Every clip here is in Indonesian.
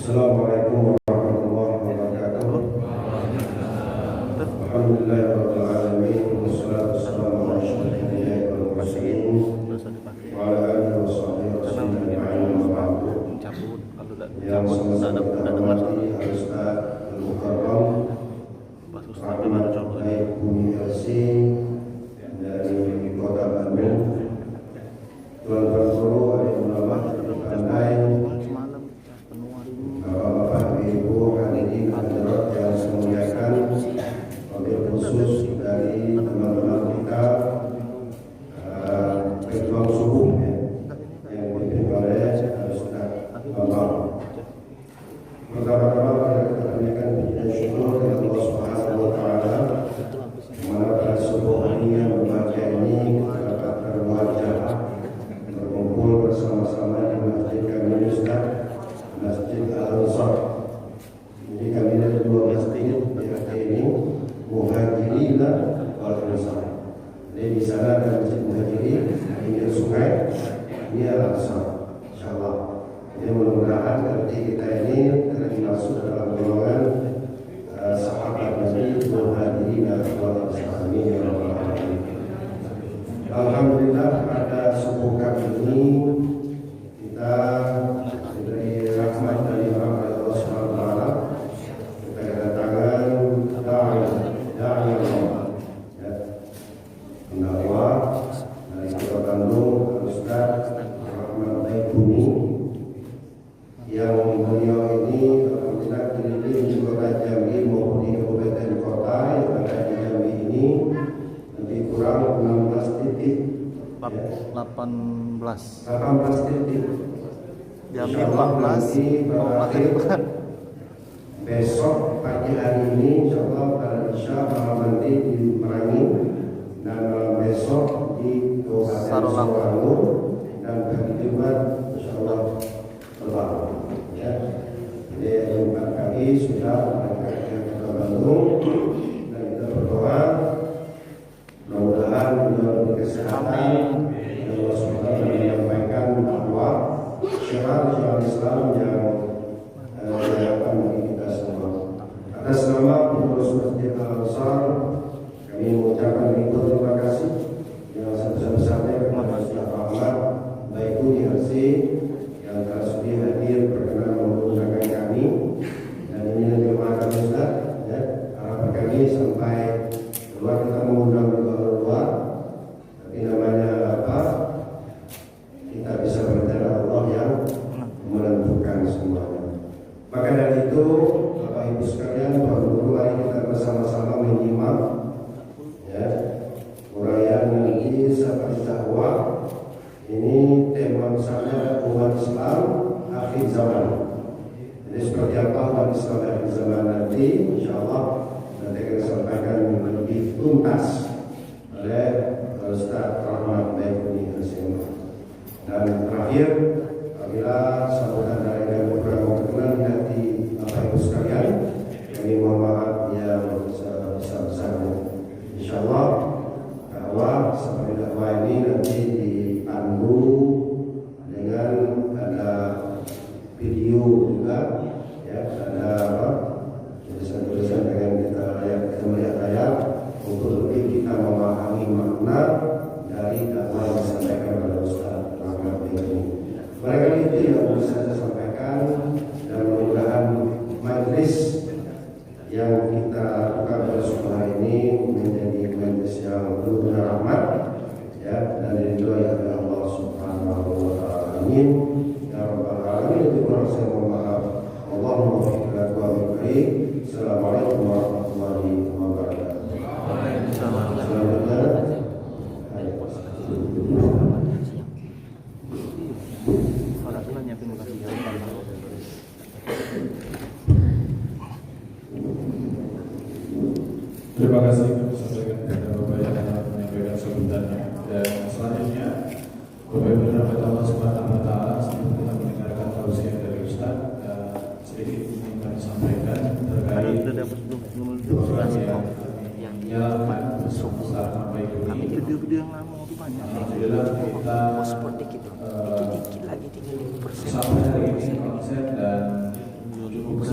Assalamualaikum warahmatullahi wabarakatuh. Alhamdulillahirabbil alamin wassalatu wassalamu ala asyrofil anbiya'i wal mursalin wa ala alihi washabbihi ajma'in wa ba'du. Yang sama-sama kita hormati Al-Ustaz Al-Mukarram Rahmat Baik Bumi LC dari Kota Bandung, Tuan-tuan guru, adik ulama, pandai, Bapak Ibu hadirin hadirat yang saya muliakan, wabil khusus dari teman-teman kita pejuang subuh yang dipimpin oleh Ustaz Bambang. Pertama-tama kita panjatkan puji dan syukur kepada Allah Subhanahu wa taala di mana pada subuh hari yang berbahagia ini kita dapat berwajah berkumpul bersama-sama di Masjid kami Ustaz, Masjid Al-Azhar. Jadi kami ada dua masjid di hati ini, Muhajirin wal Ansar. Jadi di sana ada Masjid Muhajirin di pinggir sungai, ini Al-Azhar. Insyaallah. Jadi mudah-mudahan nanti kita ini masuk dalam golongan sahabat Nabi Muhajirin wal Ansar. Amin ya rabbal alamin. Alhamdulillah pada subuh kali ini kita diberi rahmat dari Allah Subhanahu wa taala. Kita kedatangan da'i Allah, pendakwa dari Kota Bandung, Ustaz Rahmat Baik Bumi, yang beliau ini alhamdulillah keliling di Kota Jambi maupun di kabupaten kota yang ada di Jambi ini lebih kurang 16 titik. 18 titik. Jambi 14, Kabupaten. Besok pagi hari ini insyaallah pada Isya malam nanti di Merangin, dan malam besok di Kabupaten Sarawak, dan pagi Jumat insyaallah Terbang. Ya. Jadi Jumat kami sudah berangkat ke Kota Bandung, dan kita berdoa mudah-mudahan beliau diberi kesehatan. Allah SWT menyampaikan bahwa syiar Islam yang diharapkan bagi kita semua. Atas nama pengurus Masjid Al-Azhar, kami mengucapkan ribuan terima kasih yang sebesar-besarnya kepada Ustaz Rahmat Baik Bumi LC yang telah sudi hadir berkenan mengundangkan kami, dan ini lebih makan Ustaz. Ya, harapan kami sampai keluar kita mengundang juga keluar, tapi namanya apa? Kita bisa berbicara Allah yang menentukan semuanya. Maka dari itu, Bapak Ibu sekalian, Bapak Guru, mari kita bersama-sama menyimak ya uraian nanti seperti dakwah. Ini tema besarnya umat Islam akhir zaman. Jadi seperti apa umat Islam akhir zaman nanti, insyaallah nanti akan disampaikan lebih tuntas oleh Ustaz Rahmat Baik Bumi LC. Dan terakhir, apabila sambutan dari kami kurang berkenan di hati Bapak Ibu sekalian, kami mohon maaf yang sebesar-besarnya. Insyaallah dakwah seperti dakwah ini nanti dipandu dengan ada video juga, ya, ada apa tulisan-tulisan dengan kita melihat layar untuk lebih kita memahami makna dari dakwah yang disampaikan oleh Ustaz Rahmat ini. Mereka itu yang bisa saya sampaikan, dan mudah-mudahan majlis yang kita lakukan pada subuh hari ini menjadi majlis yang penuh rahmat, ya, dan diridhoi oleh Allah Subhanahu wa taala. Amin ya rabbal alamin. Itu kurang saya mohon maaf. Allahumma waffiqna wa bihi. Assalamualaikum warahmatullahi wabarakatuh. Terima kasih kami sampaikan kepada Bapak yang telah menyampaikan sebutannya. Dan selanjutnya, Bapak Ibu dan Allah Subhanahu wa taala, sebelum kita mendengarkan tausiah dari Ustaz, sedikit ingin kami sampaikan terkait yang masuk Ustaz Baik Bumi. Video-video yang lama itu banyak. Alhamdulillah kita seperti itu. Itu dikit lagi 30%. sampai hari ini konsep dan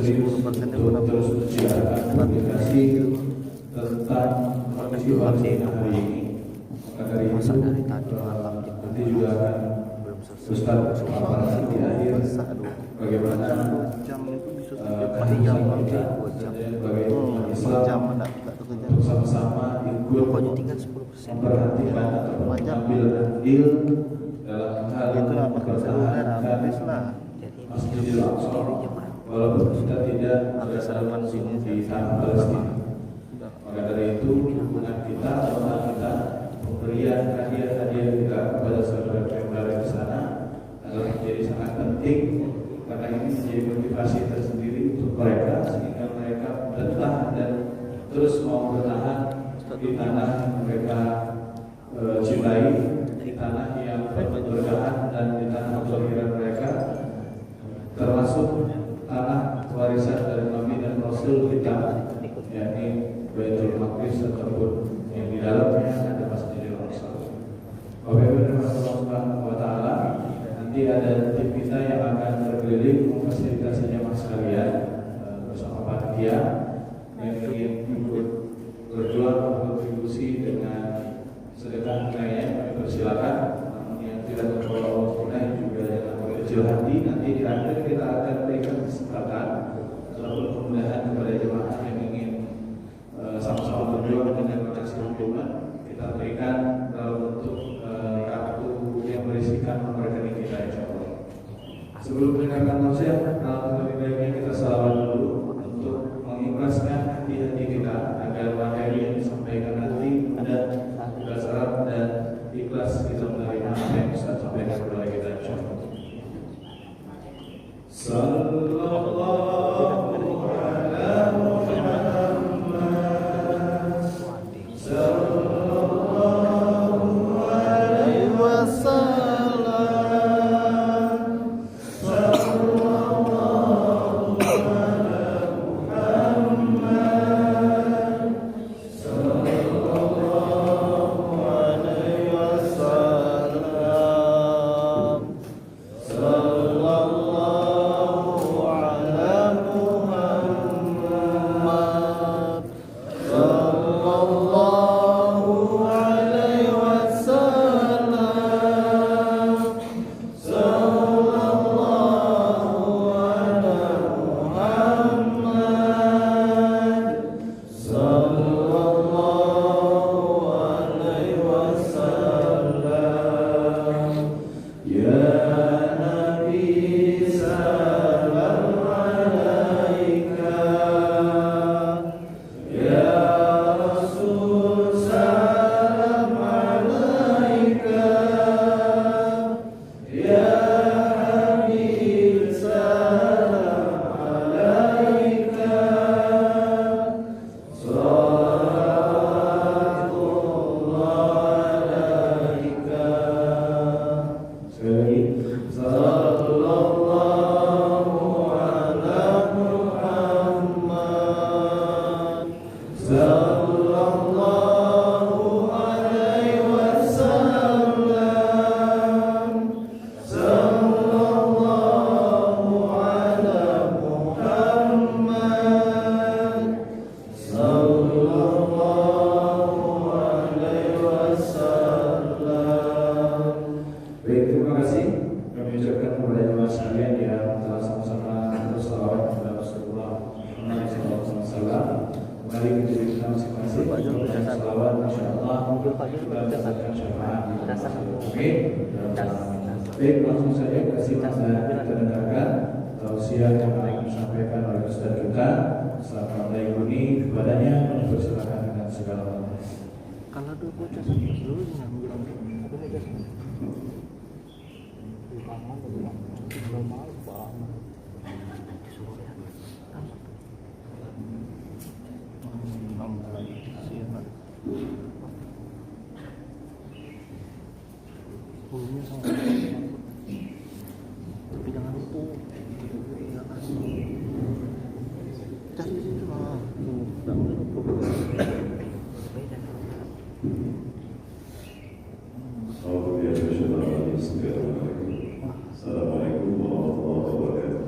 serius untuk terus mensiarkan publikasi tentang kondisi bangsa hari ini. Maka dari itu nanti juga akan Ustaz memaparkan di akhir bagaimana kita sebagai Islam bersama-sama ikut memperhatikan atau mengambil andil dalam hal mempertahankan Masjidil Aqsa walaupun kita tidak berada langsung di tanah Palestina. Maka dari itu hubungan kita, doa kita, pemberian hadiah-hadiah kita kepada saudara-saudara di sana adalah menjadi sangat penting karena ini menjadi motivasi tersendiri untuk mereka sehingga mereka betah dan terus mau bertahan di tanah mereka cintai, di tanah yang berkahan dan di tanah kelahiran mereka, termasuk tanah warisan dari Nabi dan Rasul kita, yakni Baitul Maqdis ataupun yang di dalamnya ada Masjidil Aqsa. Bapak Ibu dan Allah Subhanahu wa taala, nanti ada tim kita yang akan berkeliling memfasilitasi jamaah sekalian bersama panitia yang ingin ikut berjuang berkontribusi dengan sedekah tunainya, persilakan. Namun yang tidak membawa uang tunai juga jangan berkecil hati. Nanti di akhir kita akan berikan kesempatan ataupun kemudahan kepada jemaah yang ingin sama-sama berjuang dengan koneksi hukuman. Kita berikan dalam bentuk kartu yang berisikan nomor rekening kita, insyaallah. Sebelum mendengarkan tausiah, lebih baiknya kita salawat dulu untuk mengikhlaskan hati-hati kita agar materi yang disampaikan nanti mudah berdasar dan ikhlas kita menerima apa yang Ustaz sampaikan kepada kita, insyaallah. Sallallahu ala Muhammad sallallahu alaihi wasallam sallallahu ala Muhammad sallallahu alaihi wasallam sallallahu Baik, langsung saja kasih kita dengarkan tausiah yang akan disampaikan oleh Ustaz kita saat ini kepadanya, mempersilakan dengan segala hormat. Kalau dulu bocah dulu ngambil apa nih guys? Di taman belum mau banget. Disuruh ya. Bulunya sama tapi jangan lupa cari di situ lah jangan lupa Assalamualaikum warahmatullahi wabarakatuh.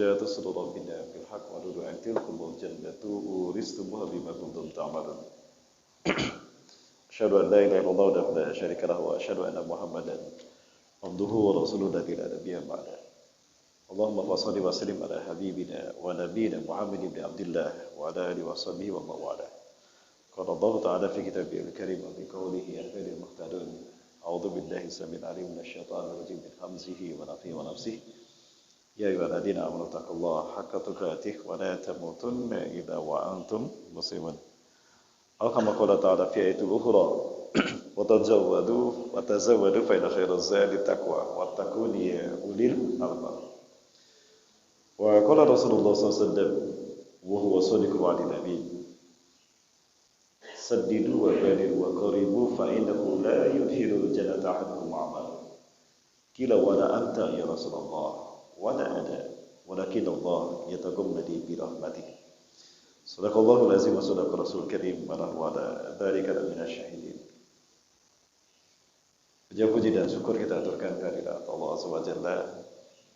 درجات صدر ربنا بالحق ونور أن تلكم الجنة أورثتموها بما كنتم تعملون. أشهد أن لا إله إلا الله وحده لا شريك له وأشهد أن محمدا عبده ورسوله الذي لا نبي بعده. اللهم صل وسلم على حبيبنا ونبينا محمد بن عبد الله وعلى آله وصحبه ومن والاه. قال الله تعالى في كتابه الكريم بقوله يا خير المهتدون أعوذ بالله السميع العليم من الشيطان الرجيم من همزه ونفخه ونفسه. يا أيها الذين آمنوا اتقوا الله حق تقاته ولا تموتن إلا وأنتم مسلمون. أو كما قال تعالى في آية أخرى وتزودوا فإن خير الزاد التقوى واتقون يا أولي الألباب. وقال رسول الله صلى الله عليه وسلم وهو صادق الوعد الأمين سددوا وبادروا وقربوا فإنه لا يدخل الجنة أحدكم عمله. قيل ولا أنت يا رسول الله ولا أنا ولكن الله يتغمدني برحمته. صدق الله العظيم وصدق رسول الكريم ونحن على ذلك من الشاهدين. Puji dan syukur kita aturkan kehadirat Allah SWT.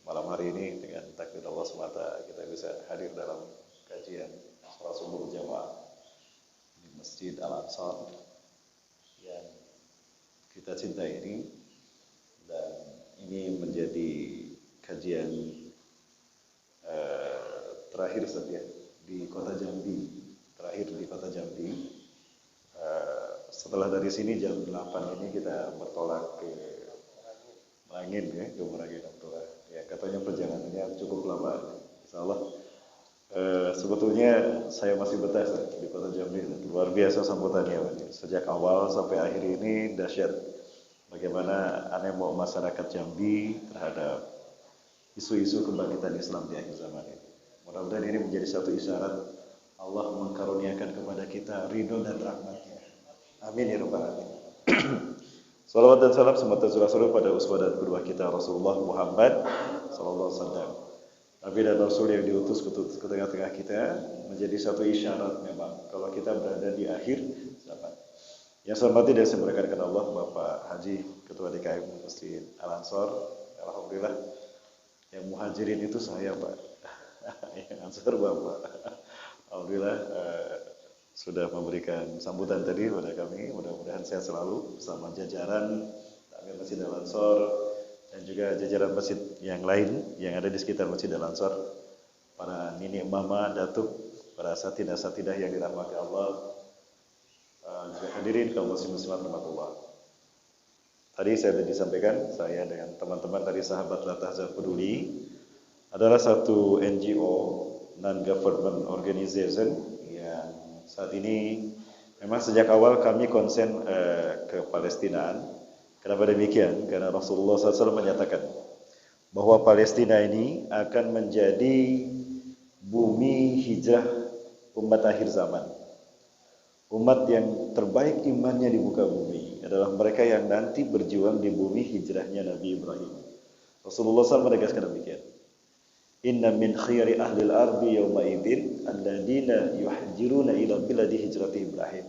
Malam hari ini dengan takdir Allah semata kita bisa hadir dalam kajian salat subuh jamaah di Masjid Al-Ansar yang kita cintai ini, dan ini menjadi kajian terakhir saja di kota Jambi, setelah dari sini jam 8 ini kita bertolak ke Merangin ya, ke Merangin Abdullah. Ya, katanya perjalanannya cukup lama. Insyaallah. Sebetulnya saya masih betah di kota Jambi. Luar biasa sambutannya. Sejak awal sampai akhir ini dahsyat. Bagaimana animo masyarakat Jambi terhadap isu-isu kebangkitan Islam di akhir zaman ini. Mudah-mudahan ini menjadi satu isyarat Allah mengkaruniakan kepada kita ridho dan rahmatnya. Amin ya rabbal alamin. Salawat dan salam semoga tercurah pada uswah dan kedua kita Rasulullah Muhammad sallallahu alaihi wasallam. Nabi dan Rasul yang diutus ke tengah-tengah kita menjadi satu isyarat memang kalau kita berada di akhir zaman. Yang saya hormati dan saya berkatkan Allah Bapak Haji Ketua DKM Masjid Al-Ansar. Alhamdulillah yang muhajirin itu saya Pak. Yang Ansar Bapak. Alhamdulillah sudah memberikan sambutan tadi kepada kami. Mudah-mudahan sehat selalu bersama jajaran Takmir Masjid Al-Ansar dan juga jajaran masjid yang lain yang ada di sekitar Masjid Al-Ansar. Para nini mama, datuk, para asatidah yang dirahmati Allah. Juga hadirin kaum muslimin rahmatullah. Tadi saya sudah disampaikan, saya dengan teman-teman dari sahabat Latahzah Peduli adalah satu NGO non-government organization yang saat ini memang sejak awal kami konsen ke Palestinaan. Kenapa demikian? Karena Rasulullah SAW menyatakan bahwa Palestina ini akan menjadi bumi hijrah umat akhir zaman. Umat yang terbaik imannya di muka bumi adalah mereka yang nanti berjuang di bumi hijrahnya Nabi Ibrahim. Rasulullah SAW menegaskan demikian. Inna min khiyari ahlil ardi yawma idin alladina yuhajiruna ila biladi hijrati Ibrahim.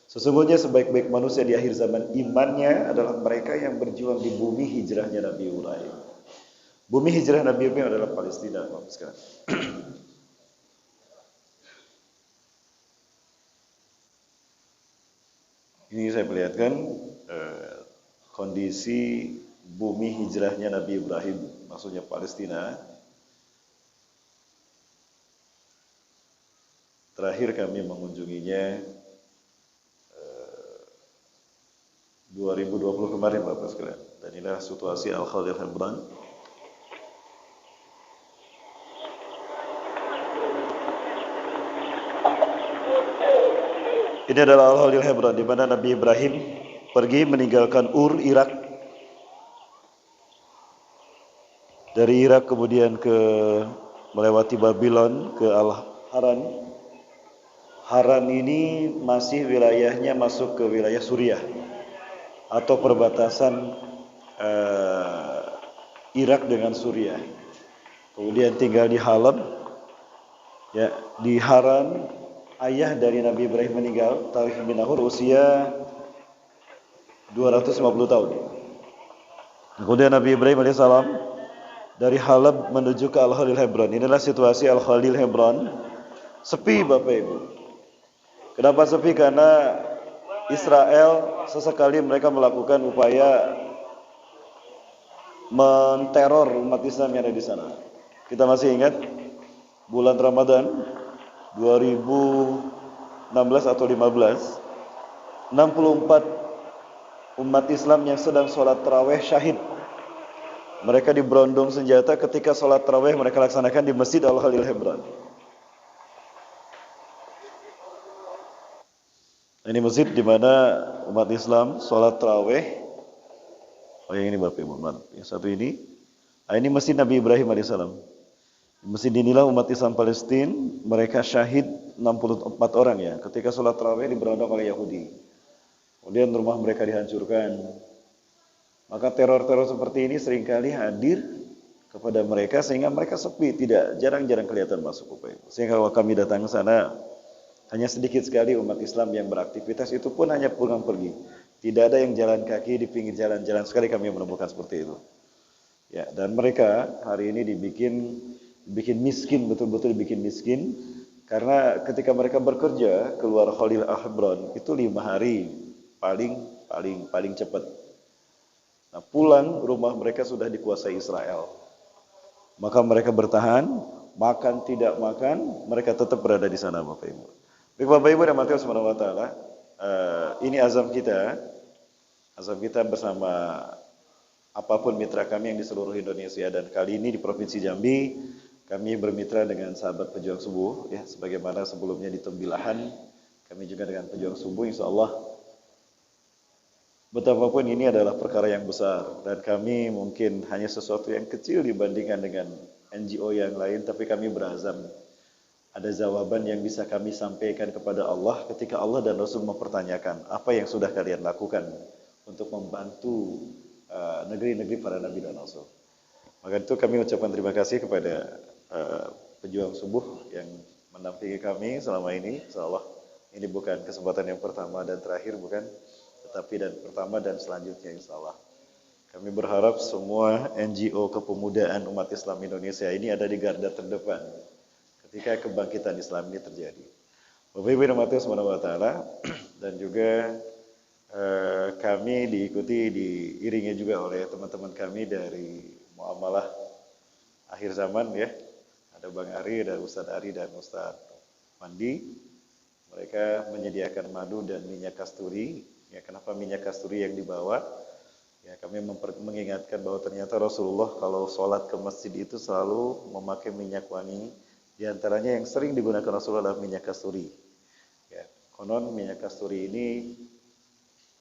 Sesungguhnya sebaik-baik manusia di akhir zaman imannya adalah mereka yang berjuang di bumi hijrahnya Nabi Ibrahim. Bumi hijrah Nabi Ibrahim adalah Palestina, Bapak sekalian. Ini saya perlihatkan kondisi bumi hijrahnya Nabi Ibrahim, maksudnya Palestina. Terakhir kami mengunjunginya 2020 kemarin Bapak sekalian. Dan inilah situasi Al-Khalil Hebron. Ini adalah Al-Khalil Hebron di mana Nabi Ibrahim pergi meninggalkan Ur, Irak. Dari Irak kemudian melewati Babylon ke Al-Haran. Haran ini masih wilayahnya masuk ke wilayah Suriah atau perbatasan Irak dengan Suriah. Kemudian tinggal di Halab. Ya, di Haran ayah dari Nabi Ibrahim meninggal, Tarikh bin Nahur, usia 250 tahun. Kemudian Nabi Ibrahim alaihissalam dari Halab menuju ke Al-Khalil Hebron. Inilah situasi Al-Khalil Hebron. Sepi Bapak Ibu. Kenapa sepi? Karena Israel sesekali mereka melakukan upaya menteror umat Islam yang ada di sana. Kita masih ingat bulan Ramadan 2016 atau 15, 64 umat Islam yang sedang sholat taraweh syahid. Mereka diberondong senjata ketika sholat taraweh mereka laksanakan di Masjid Al-Khalil Hebron. Ini masjid di mana umat Islam sholat taraweh. Oh yang ini Bapak Ibu, yang satu ini. Ini Masjid Nabi Ibrahim alaihissalam. Masjid inilah umat Islam Palestina, mereka syahid 64 orang ya, ketika sholat tarawih diberondong oleh Yahudi. Kemudian rumah mereka dihancurkan. Maka teror-teror seperti ini seringkali hadir kepada mereka sehingga mereka sepi, tidak jarang-jarang kelihatan masuk Bapak Ibu. Sehingga kalau kami datang ke sana, hanya sedikit sekali umat Islam yang beraktivitas, itu pun hanya pulang pergi. Tidak ada yang jalan kaki di pinggir jalan-jalan, sekali kami menemukan seperti itu. Ya, dan mereka hari ini dibikin miskin, betul-betul dibikin miskin, karena ketika mereka bekerja keluar Khalil Hebron itu 5 hari paling cepat. Nah, pulang rumah mereka sudah dikuasai Israel. Maka mereka bertahan, makan tidak makan, mereka tetap berada di sana Bapak Ibu. Baik Bapak Ibu dan Matius Subhanahu wa taala, ini azam kita bersama apapun mitra kami yang di seluruh Indonesia, dan kali ini di Provinsi Jambi kami bermitra dengan sahabat Pejuang Subuh ya, sebagaimana sebelumnya di Tembilahan kami juga dengan Pejuang Subuh. Insyaallah betapapun ini adalah perkara yang besar dan kami mungkin hanya sesuatu yang kecil dibandingkan dengan NGO yang lain, tapi kami berazam ada jawaban yang bisa kami sampaikan kepada Allah ketika Allah dan Rasul mempertanyakan apa yang sudah kalian lakukan untuk membantu negeri-negeri para nabi dan rasul. Maka itu kami ucapkan terima kasih kepada Pejuang Subuh yang mendampingi kami selama ini. Insyaallah ini bukan kesempatan yang pertama dan terakhir, bukan, tetapi dan pertama dan selanjutnya insyaallah. Kami berharap semua NGO kepemudaan umat Islam Indonesia ini ada di garda terdepan ketika kebangkitan Islam ini terjadi. Bapak Ibu dan Matius Subhanahu wa taala, dan juga kami diiringi juga oleh teman-teman kami dari Muamalah Akhir Zaman ya. Ada Bang Ari, ada Ustadz Ari dan Ustadz Mandi. Mereka menyediakan madu dan minyak kasturi. Ya, kenapa minyak kasturi yang dibawa? Ya, kami mengingatkan bahwa ternyata Rasulullah kalau sholat ke masjid itu selalu memakai minyak wangi. Di antaranya yang sering digunakan Rasulullah adalah minyak kasturi. Ya, konon minyak kasturi ini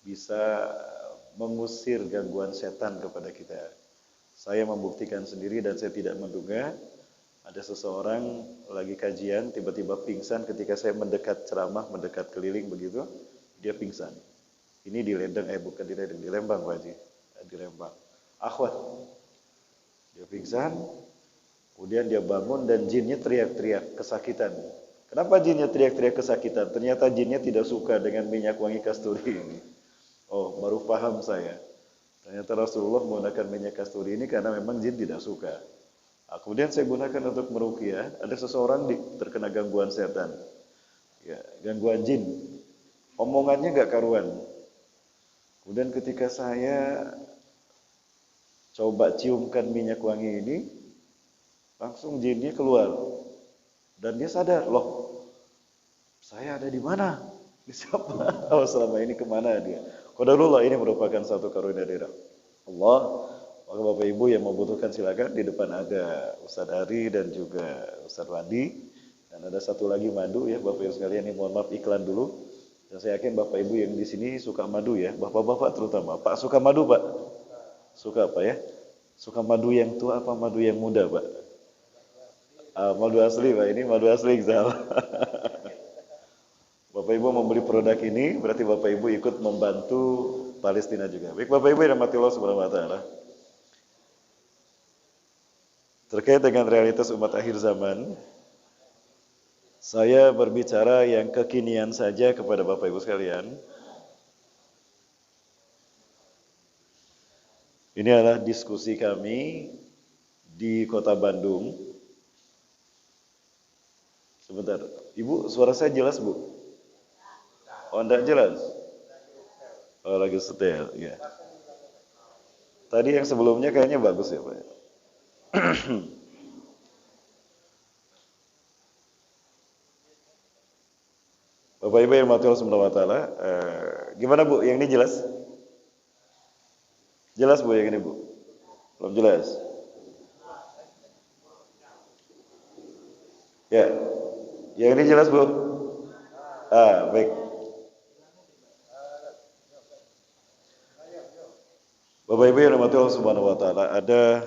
bisa mengusir gangguan setan kepada kita. Saya membuktikan sendiri dan saya tidak menduga ada seseorang lagi kajian tiba-tiba pingsan ketika saya mendekat ceramah, mendekat keliling begitu, dia pingsan. Ini di Lendeng, bukan di Lendeng, di Lembang Pak Haji, di Lembang. Akhwat, dia pingsan, kemudian dia bangun dan jinnya teriak-teriak kesakitan. Kenapa jinnya teriak-teriak kesakitan? Ternyata jinnya tidak suka dengan minyak wangi kasturi ini. Oh, baru paham saya. Ternyata Rasulullah menggunakan minyak kasturi ini karena memang jin tidak suka. Nah, kemudian saya gunakan untuk meruqyah. Ada seseorang terkena gangguan setan, ya, gangguan jin. Omongannya gak karuan. Kemudian ketika saya coba ciumkan minyak wangi ini, langsung jinnya keluar. Dan dia sadar, loh, saya ada di mana? Ini siapa? Oh, selama ini kemana dia? Qadarullah, ini merupakan satu karunia dari Allah. Maka Bapak Ibu yang membutuhkan silakan, di depan ada Ustadz Ari dan juga Ustadz Wandi, dan ada satu lagi madu ya Bapak Ibu sekalian. Ini mohon maaf iklan dulu. Dan saya yakin Bapak Ibu yang di sini suka madu ya, bapak-bapak terutama. Pak suka madu Pak? Suka apa ya? Suka madu yang tua apa madu yang muda Pak? Madu asli Pak, ini madu asli Iqzal. Bapak Ibu membeli produk ini, berarti Bapak Ibu ikut membantu Palestina juga. Baik Bapak Ibu yang dirahmati Allah Subhanahu wa taala. Terkait dengan realitas umat akhir zaman, saya berbicara yang kekinian saja kepada Bapak Ibu sekalian. Ini adalah diskusi kami di kota Bandung. Sebentar, Ibu, suara saya jelas, Bu? Oh, enggak jelas? Oh, lagi setel, ya. Tadi yang sebelumnya kayaknya bagus ya, Pak. Bapak Ibu yang dirahmati Allah Subhanahu wa taala, gimana Bu? Yang ini jelas? Jelas Bu yang ini Bu? Belum jelas? Ya. Yang ini jelas Bu? Baik. Bapak Ibu yang dirahmati Allah Subhanahu wa taala, ada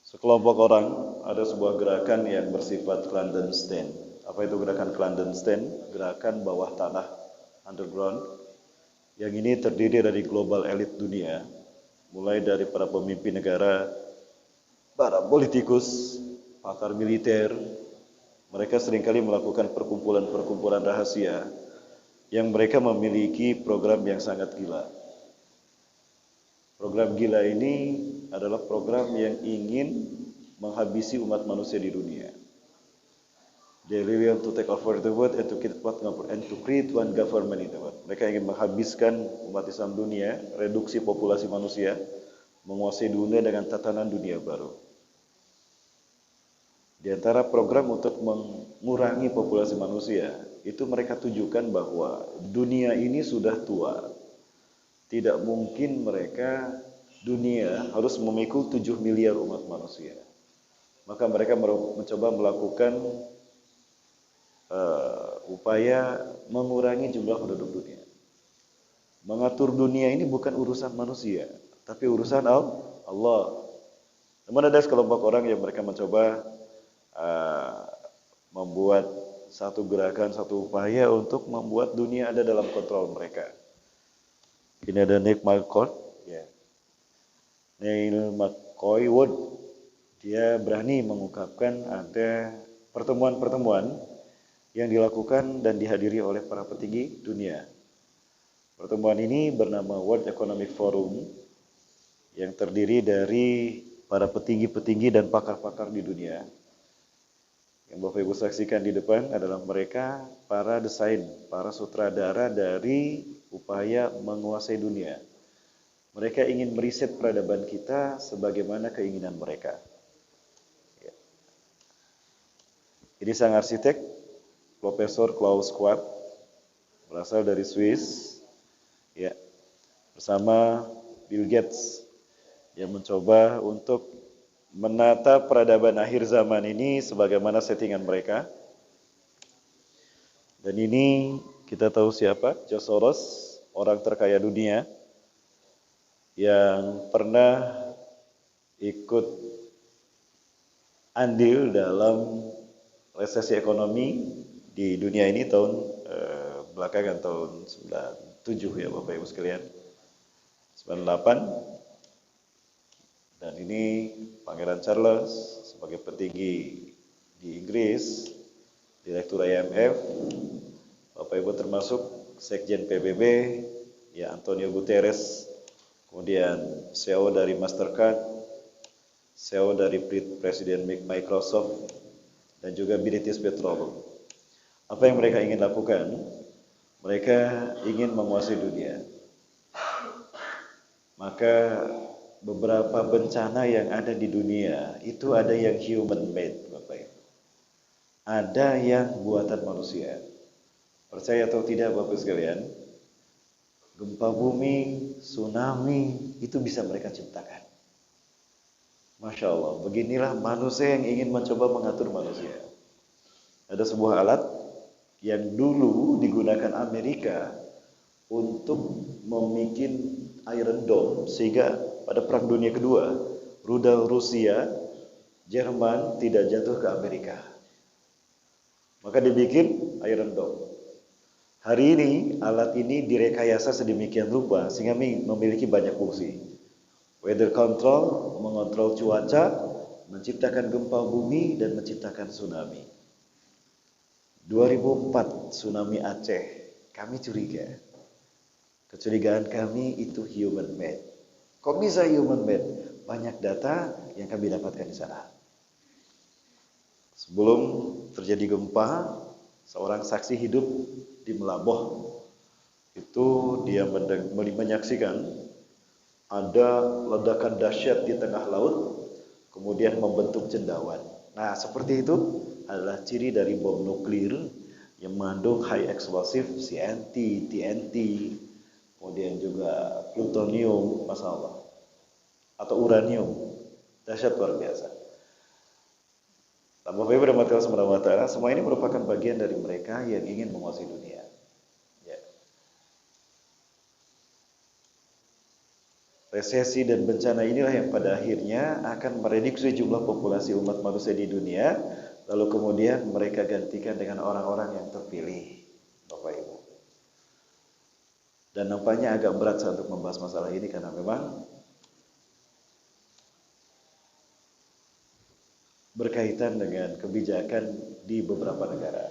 sekelompok orang, ada sebuah gerakan yang bersifat clandestine. Apa itu gerakan clandestine? Gerakan bawah tanah, underground. Yang ini terdiri dari global elit dunia, mulai dari para pemimpin negara, para politikus, pakar militer. Mereka seringkali melakukan perkumpulan-perkumpulan rahasia yang mereka memiliki program yang sangat gila. Program gila ini adalah program yang ingin menghabisi umat manusia di dunia. They really want to take over the world and to create one government in the world. Mereka ingin menghabiskan umat Islam dunia, reduksi populasi manusia, menguasai dunia dengan tatanan dunia baru. Di antara program untuk mengurangi populasi manusia, itu mereka tujukan bahwa dunia ini sudah tua. Tidak mungkin dunia harus memikul 7 miliar umat manusia. Maka mereka mencoba melakukan upaya mengurangi jumlah penduduk dunia. Mengatur dunia ini bukan urusan manusia, tapi urusan Allah. Namun ada sekelompok orang yang mereka mencoba membuat satu gerakan, satu upaya untuk membuat dunia ada dalam kontrol mereka. Ini ada Nick McCord, ya. Neil McCoy Wood, dia berani mengungkapkan ada pertemuan-pertemuan yang dilakukan dan dihadiri oleh para petinggi dunia. Pertemuan ini bernama World Economic Forum, yang terdiri dari para petinggi-petinggi dan pakar-pakar di dunia. Yang Bapak Ibu saksikan di depan adalah mereka para desain, para sutradara dari upaya menguasai dunia. Mereka ingin meriset peradaban kita sebagaimana keinginan mereka. Ya. Ini sang arsitek, Profesor Klaus Schwab, berasal dari Swiss, ya, bersama Bill Gates, yang mencoba untuk menata peradaban akhir zaman ini sebagaimana settingan mereka. Dan ini kita tahu siapa? George Soros, orang terkaya dunia yang pernah ikut andil dalam resesi ekonomi di dunia ini tahun belakangan tahun 97 ya Bapak Ibu sekalian. 98. Dan ini Pangeran Charles sebagai petinggi di Inggris, Direktur IMF, Bapak Ibu termasuk Sekjen PBB, ya Antonio Guterres, kemudian CEO dari Mastercard, CEO dari Presiden Microsoft, dan juga British Petroleum. Apa yang mereka ingin lakukan? Mereka ingin menguasai dunia. Maka beberapa bencana yang ada di dunia itu ada yang human made, Bapak Ibu. Ada yang buatan manusia. Percaya atau tidak Bapak sekalian, gempa bumi, tsunami itu bisa mereka ciptakan. Masya Allah, beginilah manusia yang ingin mencoba mengatur manusia. Ada sebuah alat yang dulu digunakan Amerika untuk membuat Iron Dome, sehingga pada Perang Dunia Kedua, rudal Rusia, Jerman tidak jatuh ke Amerika. Maka dibikin Iron Dome. Hari ini alat ini direkayasa sedemikian rupa sehingga memiliki banyak fungsi. Weather control, mengontrol cuaca, menciptakan gempa bumi dan menciptakan tsunami. 2004 tsunami Aceh, kami curiga. Kecurigaan kami itu human made. Kok bisa human made? banyak data yang kami dapatkan di sana. Sebelum terjadi gempa, seorang saksi hidup di Melaboh itu dia menyaksikan ada ledakan dahsyat di tengah laut, kemudian membentuk cendawan. Nah, seperti itu adalah ciri dari bom nuklir yang mengandung high explosive CNT, TNT, kemudian juga plutonium, masalah, atau uranium. Dahsyat luar biasa. Bapak Ibu rahmati Allah subhanahu wa ta'ala, semua ini merupakan bagian dari mereka yang ingin menguasai dunia. Ya. Resesi dan bencana inilah yang pada akhirnya akan mereduksi jumlah populasi umat manusia di dunia, lalu kemudian mereka gantikan dengan orang-orang yang terpilih, Bapak Ibu. Dan nampaknya agak berat saya untuk membahas masalah ini karena memang berkaitan dengan kebijakan di beberapa negara.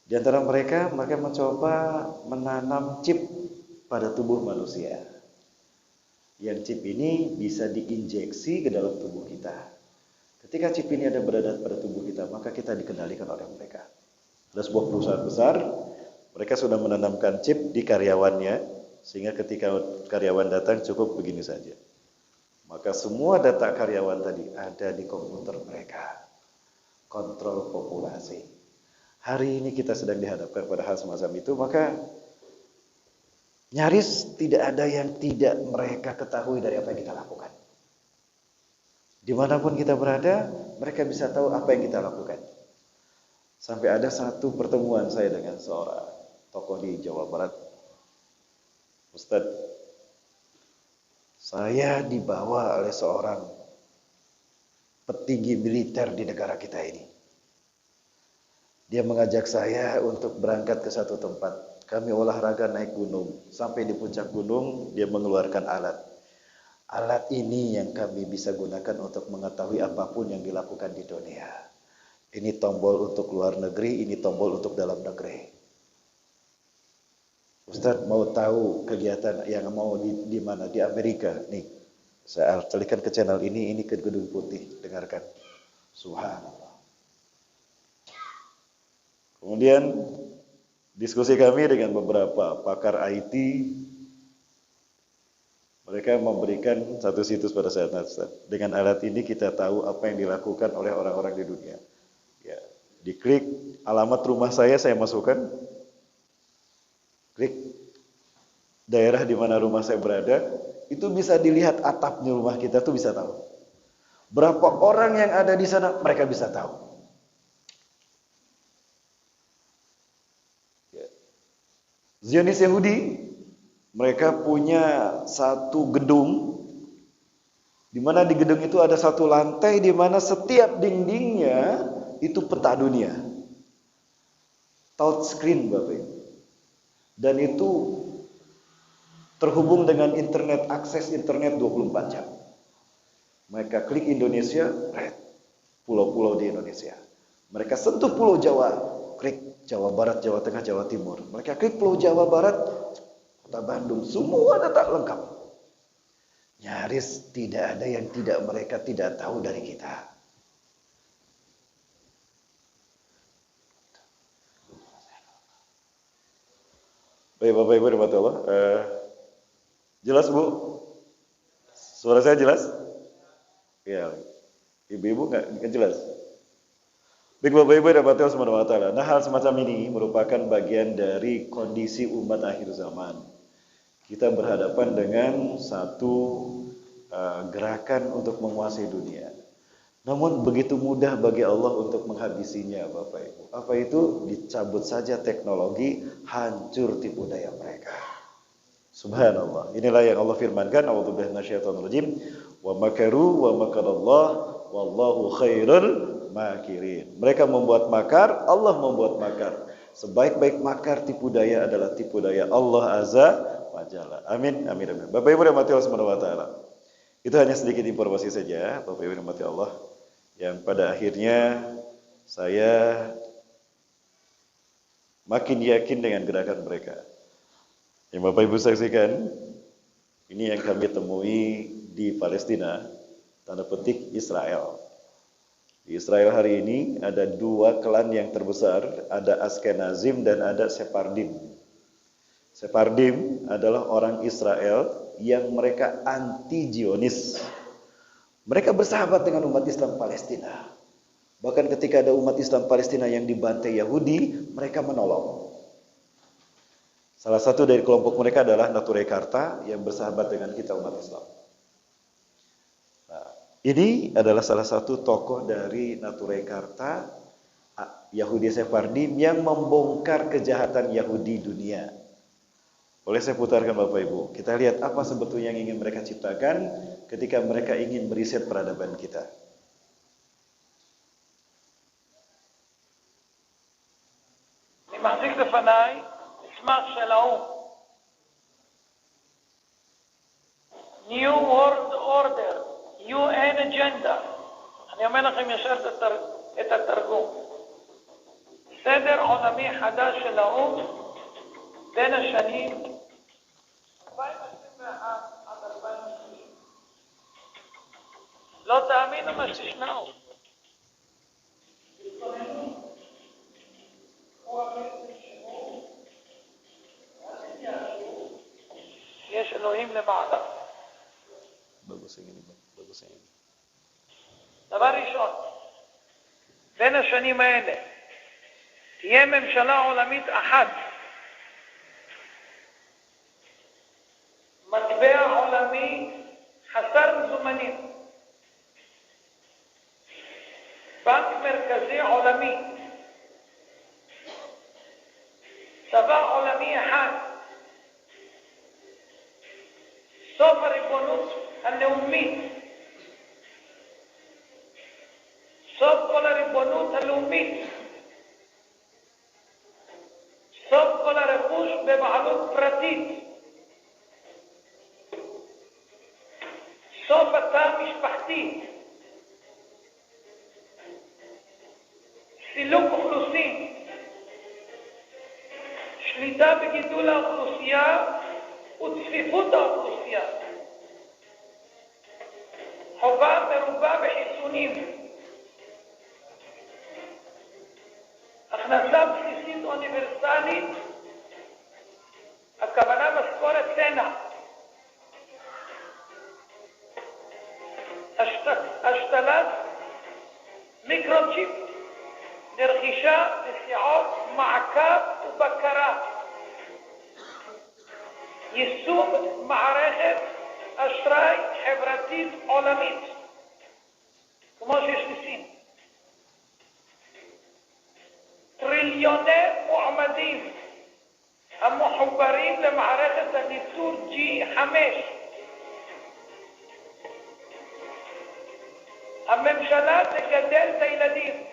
Di antara mereka mencoba menanam chip pada tubuh manusia. Yang chip ini bisa diinjeksi ke dalam tubuh kita. Ketika chip ini berada pada tubuh kita, maka kita dikendalikan oleh mereka. Ada sebuah perusahaan besar, mereka sudah menanamkan chip di karyawannya, sehingga ketika karyawan datang cukup begini saja. Maka semua data karyawan tadi ada di komputer mereka. Kontrol populasi. Hari ini kita sedang dihadapkan pada hal semacam itu, maka nyaris tidak ada yang tidak mereka ketahui dari apa yang kita lakukan. Dimanapun kita berada, mereka bisa tahu apa yang kita lakukan. Sampai ada satu pertemuan saya dengan seorang tokoh di Jawa Barat. Ustadz, saya dibawa oleh seorang petinggi militer di negara kita ini. Dia mengajak saya untuk berangkat ke satu tempat. Kami olahraga naik gunung. Sampai di puncak gunung, dia mengeluarkan alat. Alat ini yang kami bisa gunakan untuk mengetahui apapun yang dilakukan di dunia. Ini tombol untuk luar negeri, ini tombol untuk dalam negeri. Ustadz mau tahu kegiatan yang mau di mana? Di Amerika. Nih, saya celikan ke channel ini ke Gedung Putih. Dengarkan. Subhanallah. Kemudian diskusi kami dengan beberapa pakar IT, mereka memberikan satu situs pada saat itu. Dengan alat ini kita tahu apa yang dilakukan oleh orang-orang di dunia. Ya, diklik alamat rumah saya masukkan, klik daerah di mana rumah saya berada, itu bisa dilihat atapnya rumah kita tuh bisa tahu. Berapa orang yang ada di sana, mereka bisa tahu. Zionis Yahudi, mereka punya satu gedung, di mana di gedung itu ada satu lantai, di mana setiap dindingnya itu peta dunia, touchscreen Bapak Ibu, dan itu terhubung dengan internet, akses internet 24 jam. Mereka klik Indonesia, pulau-pulau di Indonesia. Mereka sentuh Pulau Jawa, klik Jawa Barat, Jawa Tengah, Jawa Timur. Mereka klik Pulau Jawa Barat, Kota Bandung, semua data lengkap. Nyaris tidak ada yang mereka tidak tahu dari kita. Baik Bapak Ibu rahmatullah. Jelas Bu? Suara saya jelas? Ya. Ibu-ibu nggak jelas? Baik Bapak Ibu rahmatullah subhanahu wa ta'ala. Nah, hal semacam ini merupakan bagian dari kondisi umat akhir zaman. Kita berhadapan dengan satu gerakan untuk menguasai dunia. Namun begitu mudah bagi Allah untuk menghabisinya Bapak Ibu. Apa itu? Dicabut saja teknologi, hancur tipu daya mereka. Subhanallah. Inilah yang Allah firmankan, a'udzubillahi minasyaitonir rajim, wa makaru wa makarallah wallahu khairul makirin. Mereka membuat makar, Allah membuat makar. Sebaik-baik makar tipu daya adalah tipu daya Allah Azza wa Jalla. Amin, amin, amin. Bapak Ibu rahmati Allah subhanahu wa ta'ala. Itu hanya sedikit informasi saja, Bapak Ibu rahmati Allah, yang pada akhirnya saya makin yakin dengan gerakan mereka. Yang Bapak Ibu saksikan, ini yang kami temui di Palestina, tanda petik Israel. Di Israel hari ini ada dua klan yang terbesar, ada Askenazim dan ada Sephardim. Sephardim adalah orang Israel yang mereka anti-Zionis. Mereka bersahabat dengan umat Islam Palestina. Bahkan ketika ada umat Islam Palestina yang dibantai Yahudi, mereka menolong. Salah satu dari kelompok mereka adalah Nature Karta yang bersahabat dengan kita umat Islam. Nah, ini adalah salah satu tokoh dari Nature Karta, Yahudi Sephardim yang membongkar kejahatan Yahudi dunia. Boleh saya putarkan Bapak Ibu? Kita lihat apa sebetulnya yang ingin mereka ciptakan ketika mereka ingin meriset peradaban kita. מחזיק לפניי מסמך של האו"ם, New World Order, UN Agenda. אני אומר לכם ישר את התרגום. סדר עולמי חדש של האו"ם בין השנים 2021 עד 2030. לא תאמינו מה שתשמעו. יש אלוהים למעלה. Bagus yang ini, bagus yang ini. דבר ראשון, בין השנים האלה תהיה ממשלה עולמית אחת, מטבע עולמי חסר מזומנים, בנק מרכזי עולמי, צבא עולמי אחד, סוף הריבונות הלאומית, סוף כל הריבונות הלאומית, סוף כל הרכוש בבעלות פרטית, סוף התא המשפחתי, סילוק אוכלוסין, שליטה בגידול האוכלוסייה וצפיפות האוכלוסייה, חובה מרובה בחיסונים, הכנסה בסיסית אוניברסלית, הכוונה משכורת סנע, השתלת מיקרוצ'יפ לרכישה, נסיעות, מעקב ובקרה, יישום מערכת אשראי חברתית עולמית, כמו שיש בסין. טריליוני מועמדים המחוברים למערכת הניטור G5. הממשלה תגדל את הילדים.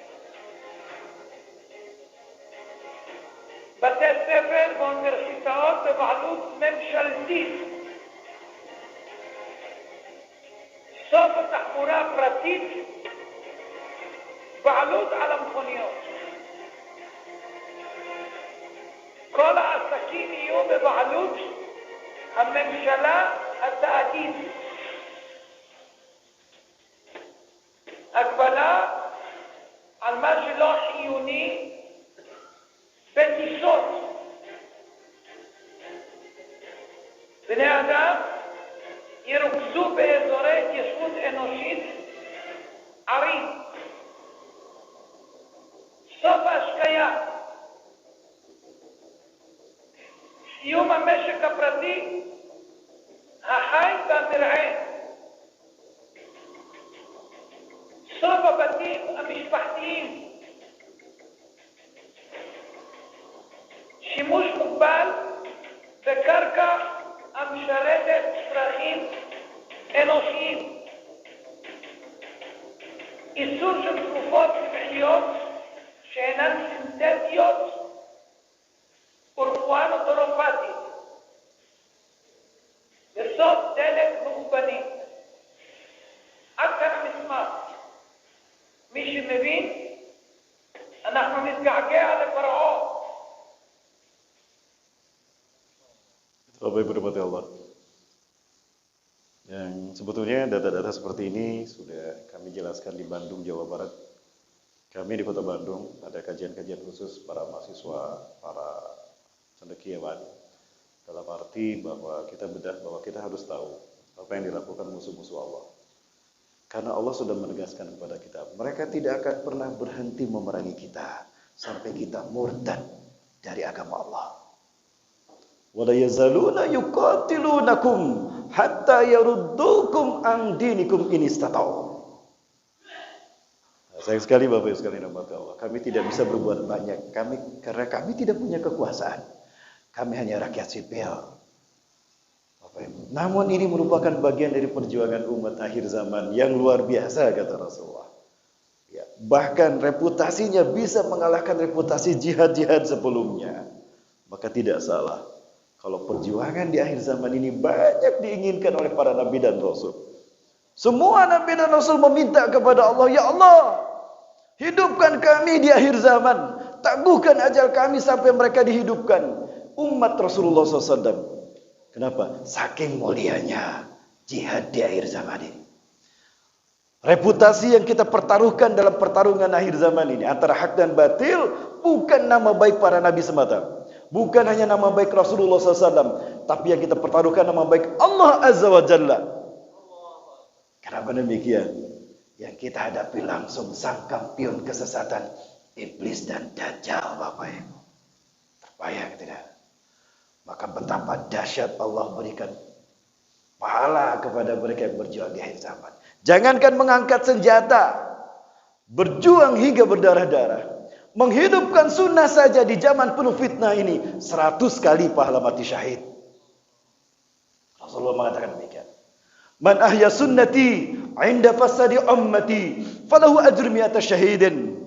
בתי ספר ואוניברסיטאות בבעלות ממשלתית. סוף התחבורה הפרטית, בעלות על המכוניות. כל העסקים יהיו בבעלות הממשלה, התאגיד. הגבלה על מה שלא חיוני בטיסות. בני אדם ירוכזו באזורי התיישבות אנושית, ערים. סוף ההשקיה. סיום המשק הפרטי, החי והמרעה. סוף הבתים המשפחתיים. שימוש מוגבל בקרקע המשרתת צרכים אנושיים. איסור של תרופות טבעיות שאינן סינתטיות ורפואה נוטורופטית. וסוף דלק מאובנים. עד כאן המסמך. מי שמבין, אנחנו נתגעגע לפרעה. Bapak Ibu rahmati Allah. Yang sebetulnya data-data seperti ini sudah kami jelaskan di Bandung, Jawa Barat. Kami di Kota Bandung ada kajian-kajian khusus para mahasiswa, para cendekiawan. Dalam arti bahwa kita harus tahu apa yang dilakukan musuh-musuh Allah. Karena Allah sudah menegaskan kepada kita, mereka tidak akan pernah berhenti memerangi kita sampai kita murtad dari agama Allah. Wala yazaluna yuqatilunakum hatta yaruddukum an dinikum in istata'u. Sayang sekali Bapak Ibu sekalian hamba Allah. Kami tidak bisa berbuat banyak. Karena kami tidak punya kekuasaan. Kami hanya rakyat sipil. Bapak Ibu. Namun ini merupakan bagian dari perjuangan umat akhir zaman yang luar biasa kata Rasulullah. Ya, bahkan reputasinya bisa mengalahkan reputasi jihad-jihad sebelumnya. Maka tidak salah kalau perjuangan di akhir zaman ini banyak diinginkan oleh para nabi dan rasul. Semua nabi dan rasul meminta kepada Allah, ya Allah, hidupkan kami di akhir zaman. Tangguhkan ajal kami sampai mereka dihidupkan. Umat Rasulullah SAW. Kenapa? Saking mulianya jihad di akhir zaman ini. Reputasi yang kita pertaruhkan dalam pertarungan akhir zaman ini antara hak dan batil bukan nama baik para nabi semata. Bukan hanya nama baik Rasulullah SAW, tapi yang kita pertaruhkan nama baik Allah Azza wa Jalla. Kenapa demikian? Yang kita hadapi langsung sang kampion kesesatan, iblis dan dajjal, Bapak Ibu. Terbayang tidak? Maka betapa dahsyat Allah berikan pahala kepada mereka yang berjuang di akhir zaman. Jangankan mengangkat senjata, berjuang hingga berdarah-darah. Menghidupkan sunnah saja di zaman penuh fitnah ini 100 kali pahala mati syahid. Rasulullah mengatakan demikian. Man ahya sunnati 'inda fasadi ummati falahu ajru mi'ata syahidin.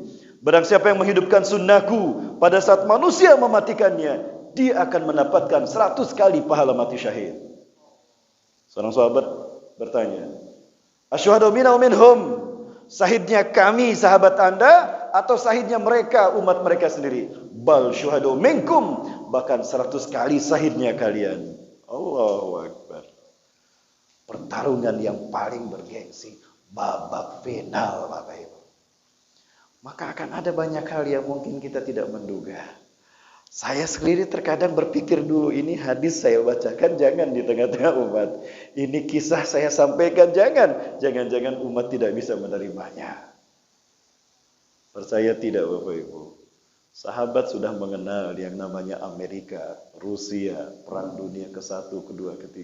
Barang siapa yang menghidupkan sunnahku pada saat manusia mematikannya, dia akan mendapatkan 100 kali pahala mati syahid. Seorang sahabat bertanya, asyhadu minna wa minhum, syahidnya kami sahabat Anda atau syahidnya mereka umat mereka sendiri? Bal syuhadu minkum, bahkan 100 kali syahidnya kalian. Allahu Akbar. Pertarungan yang paling bergengsi, babak final Bapak Ibu. Maka akan ada banyak hal yang mungkin kita tidak menduga. Saya sendiri terkadang berpikir dulu, ini hadis saya bacakan jangan di tengah-tengah umat. Ini kisah saya sampaikan jangan. Jangan-jangan umat tidak bisa menerimanya. Percaya tidak Bapak Ibu? Sahabat sudah mengenal yang namanya Amerika, Rusia, Perang Dunia ke-1, ke-2, ke-3,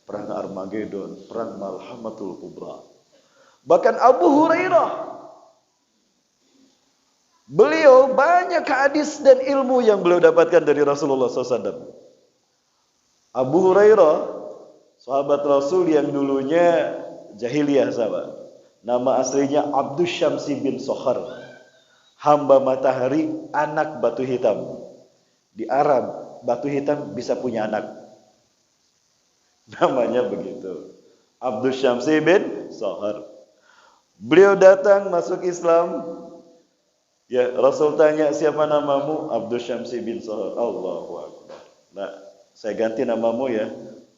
Perang Armageddon, Perang Malhamatul Kubra. Bahkan Abu Hurairah, beliau banyak hadis dan ilmu yang beliau dapatkan dari Rasulullah SAW. Abu Hurairah, sahabat Rasul yang dulunya jahiliyah sahabat. Nama aslinya Abdus Syamsi bin Sokhar, hamba matahari, anak batu hitam. Di Arab, batu hitam bisa punya anak. Namanya begitu. Abdus Syamsi bin Sokhar. Beliau datang masuk Islam. Ya, Rasul tanya, siapa namamu? Abdus Syamsi bin Sokhar. Allahu Akbar. Nah, saya ganti namamu ya.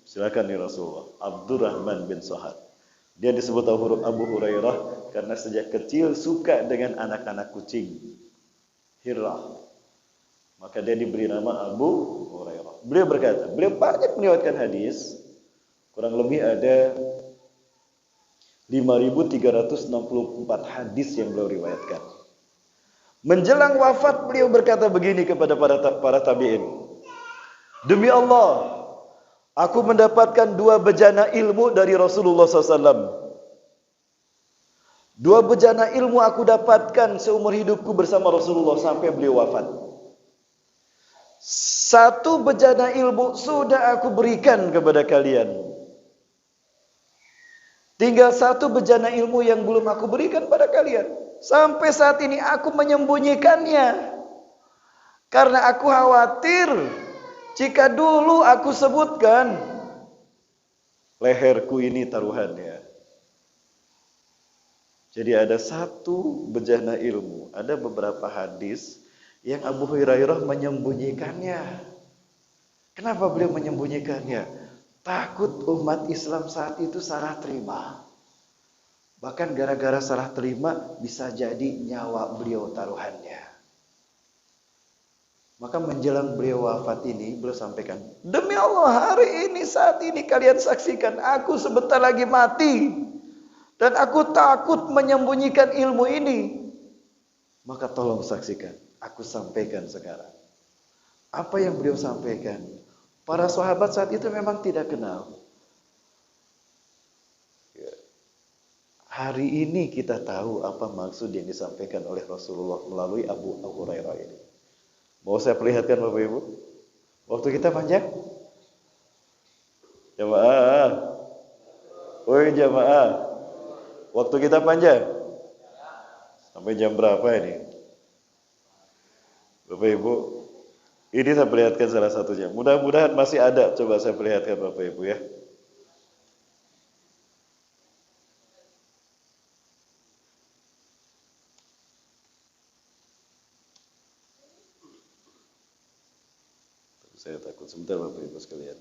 Silakan nih Rasulullah. Abdurrahman bin Sokhar. Dia disebut Abu Hurairah karena sejak kecil suka dengan anak-anak kucing. Hirrah. Maka dia diberi nama Abu Hurairah. Beliau berkata, beliau banyak meriwayatkan hadis. Kurang lebih ada 5.364 hadis yang beliau riwayatkan. Menjelang wafat beliau berkata begini kepada para tabi'in. Demi Allah, aku mendapatkan 2 bejana ilmu dari Rasulullah SAW. 2 bejana ilmu aku dapatkan seumur hidupku bersama Rasulullah sampai beliau wafat. 1 bejana ilmu sudah aku berikan kepada kalian. Tinggal 1 bejana ilmu yang belum aku berikan pada kalian. Sampai saat ini aku menyembunyikannya. Karena aku khawatir jika dulu aku sebutkan, leherku ini taruhannya. Jadi ada 1 bejana ilmu. Ada beberapa hadis yang Abu Hurairah menyembunyikannya. Kenapa beliau menyembunyikannya? Takut umat Islam saat itu salah terima. Bahkan gara-gara salah terima bisa jadi nyawa beliau taruhannya. Maka menjelang beliau wafat ini, beliau sampaikan, demi Allah hari ini, saat ini kalian saksikan, aku sebentar lagi mati. Dan aku takut menyembunyikan ilmu ini. Maka tolong saksikan, aku sampaikan sekarang. Apa yang beliau sampaikan? Para sahabat saat itu memang tidak kenal. Hari ini kita tahu apa maksud yang disampaikan oleh Rasulullah melalui Abu Hurairah ini. Mau saya perlihatkan Bapak Ibu? Waktu kita panjang? Jamaah. Woi jamaah. Waktu kita panjang? Sampai jam berapa ini? Bapak Ibu, ini saya perlihatkan salah satunya. Mudah-mudahan masih ada. Coba saya perlihatkan Bapak Ibu ya. Saya takut sebentar Bapak Ibu sekalian.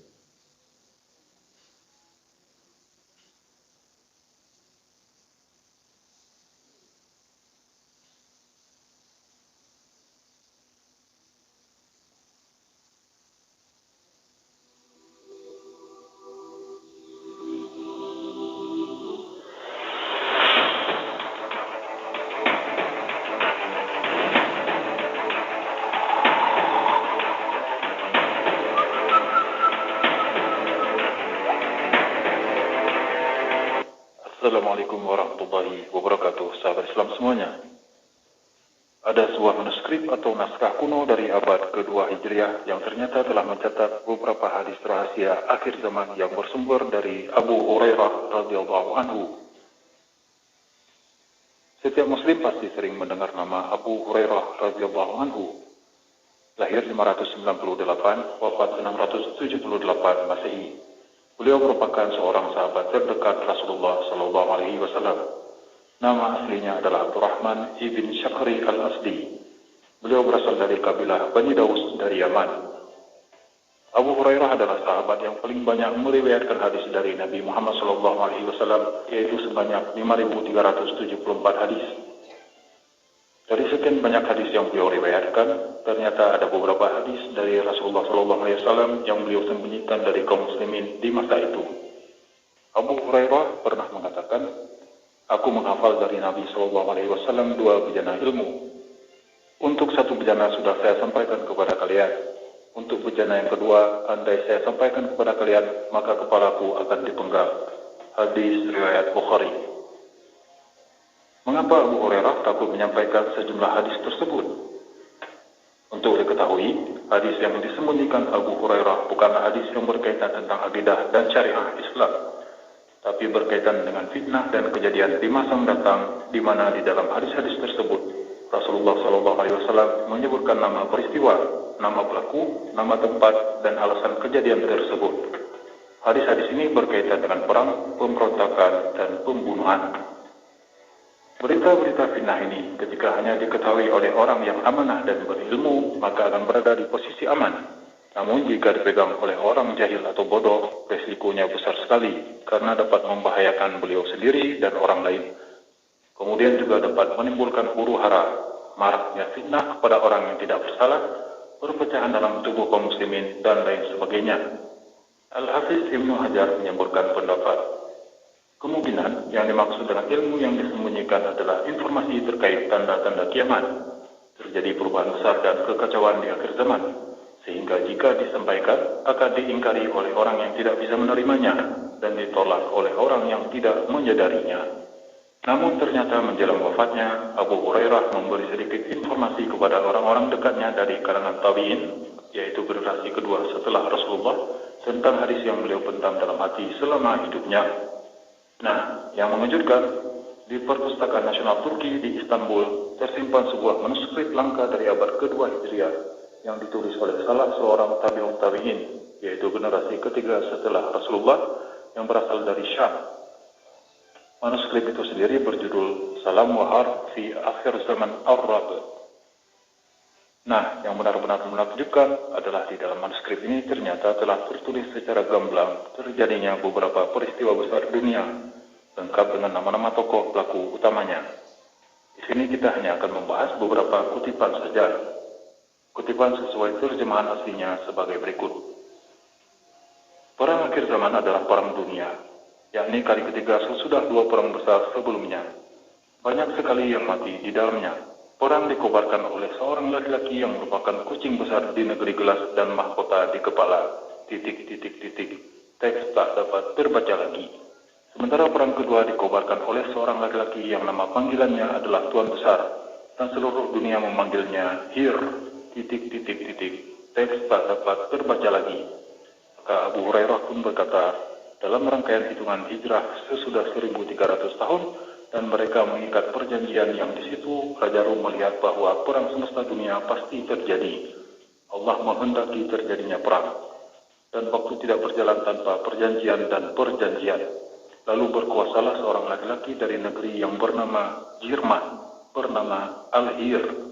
Assalamualaikum warahmatullahi wabarakatuh, sahabat Islam semuanya. Ada sebuah manuskrip atau naskah kuno dari abad kedua Hijriah yang ternyata telah mencatat beberapa hadis rahasia akhir zaman yang bersumber dari Abu Hurairah radhiyallahu anhu. Setiap muslim pasti sering mendengar nama Abu Hurairah radhiyallahu anhu. Lahir 598, wafat 678 Masehi. Beliau merupakan seorang sahabat terdekat Rasulullah Sallallahu Alaihi Wasallam. Nama aslinya adalah Abdurrahman ibn Syakhri al-Asdi. Beliau berasal dari kabilah Bani Daus dari Yaman. Abu Hurairah adalah sahabat yang paling banyak meriwayatkan hadis dari Nabi Muhammad Sallallahu Alaihi Wasallam, yaitu sebanyak 5.374 hadis. Dari sekian banyak hadis yang beliau riwayatkan, ternyata ada beberapa hadis dari Rasulullah SAW yang beliau sembunyikan dari kaum muslimin di masa itu. Abu Hurairah pernah mengatakan, aku menghafal dari Nabi SAW 2 bejana ilmu. Untuk satu bejana sudah saya sampaikan kepada kalian. Untuk bejana yang kedua, andai saya sampaikan kepada kalian, maka kepalaku akan dipenggal. Hadis riwayat Bukhari. Mengapa Abu Hurairah takut menyampaikan sejumlah hadis tersebut? Untuk diketahui, hadis yang disembunyikan Abu Hurairah bukanlah hadis yang berkaitan tentang akidah dan syariah Islam, tapi berkaitan dengan fitnah dan kejadian di masa mendatang, di mana di dalam hadis-hadis tersebut Rasulullah SAW menyebutkan nama peristiwa, nama pelaku, nama tempat, dan alasan kejadian tersebut. Hadis-hadis ini berkaitan dengan perang, pemberontakan, dan pembunuhan. Berita-berita fitnah ini ketika hanya diketahui oleh orang yang amanah dan berilmu, maka akan berada di posisi aman. Namun jika dipegang oleh orang jahil atau bodoh, resikonya besar sekali karena dapat membahayakan beliau sendiri dan orang lain. Kemudian juga dapat menimbulkan huru-hara, maraknya fitnah kepada orang yang tidak bersalah, perpecahan dalam tubuh kaum muslimin, dan lain sebagainya. Al-Hafiz Ibnu Hajar menyebutkan pendapat, kemungkinan yang dimaksud dengan ilmu yang disembunyikan adalah informasi terkait tanda-tanda kiamat, terjadi perubahan besar dan kekacauan di akhir zaman, sehingga jika disampaikan akan diingkari oleh orang yang tidak bisa menerimanya dan ditolak oleh orang yang tidak menyadarinya. Namun ternyata menjelang wafatnya, Abu Hurairah memberi sedikit informasi kepada orang-orang dekatnya dari kalangan tabi'in, yaitu generasi kedua setelah Rasulullah, tentang hadis yang beliau pendam dalam hati selama hidupnya. Nah, yang mengejutkan, di Perpustakaan Nasional Turki di Istanbul tersimpan sebuah manuskrip langka dari abad kedua Hijriah yang ditulis oleh salah seorang tabi'in, yaitu generasi ketiga setelah Rasulullah yang berasal dari Syam. Manuskrip itu sendiri berjudul Salam Wahar fi Akhir Zaman Ar-Rab. Nah, yang benar-benar menakjubkan adalah di dalam manuskrip ini ternyata telah tertulis secara gamblang terjadinya beberapa peristiwa besar dunia, lengkap dengan nama-nama tokoh pelaku utamanya. Di sini kita hanya akan membahas beberapa kutipan saja. Kutipan sesuai terjemahan aslinya sebagai berikut. Perang akhir zaman adalah perang dunia, yakni kali ketiga sesudah dua perang besar sebelumnya. Banyak sekali yang mati di dalamnya. Perang dikobarkan oleh seorang laki-laki yang merupakan kucing besar di negeri gelas dan mahkota di kepala. ... Teks tak dapat terbaca lagi. Sementara perang kedua dikobarkan oleh seorang laki-laki yang nama panggilannya adalah Tuan Besar, dan seluruh dunia memanggilnya Hir... Teks tak dapat terbaca lagi. Maka Abu Hurairah pun berkata, dalam rangkaian hitungan hijrah sesudah 1300 tahun, dan mereka mengikat perjanjian yang di situ Raja Rum melihat bahwa perang semesta dunia pasti terjadi. Allah menghendaki terjadinya perang, dan waktu tidak berjalan tanpa perjanjian dan perjanjian. Lalu berkuasalah seorang laki-laki dari negeri yang bernama Jirman, bernama Al-Hir.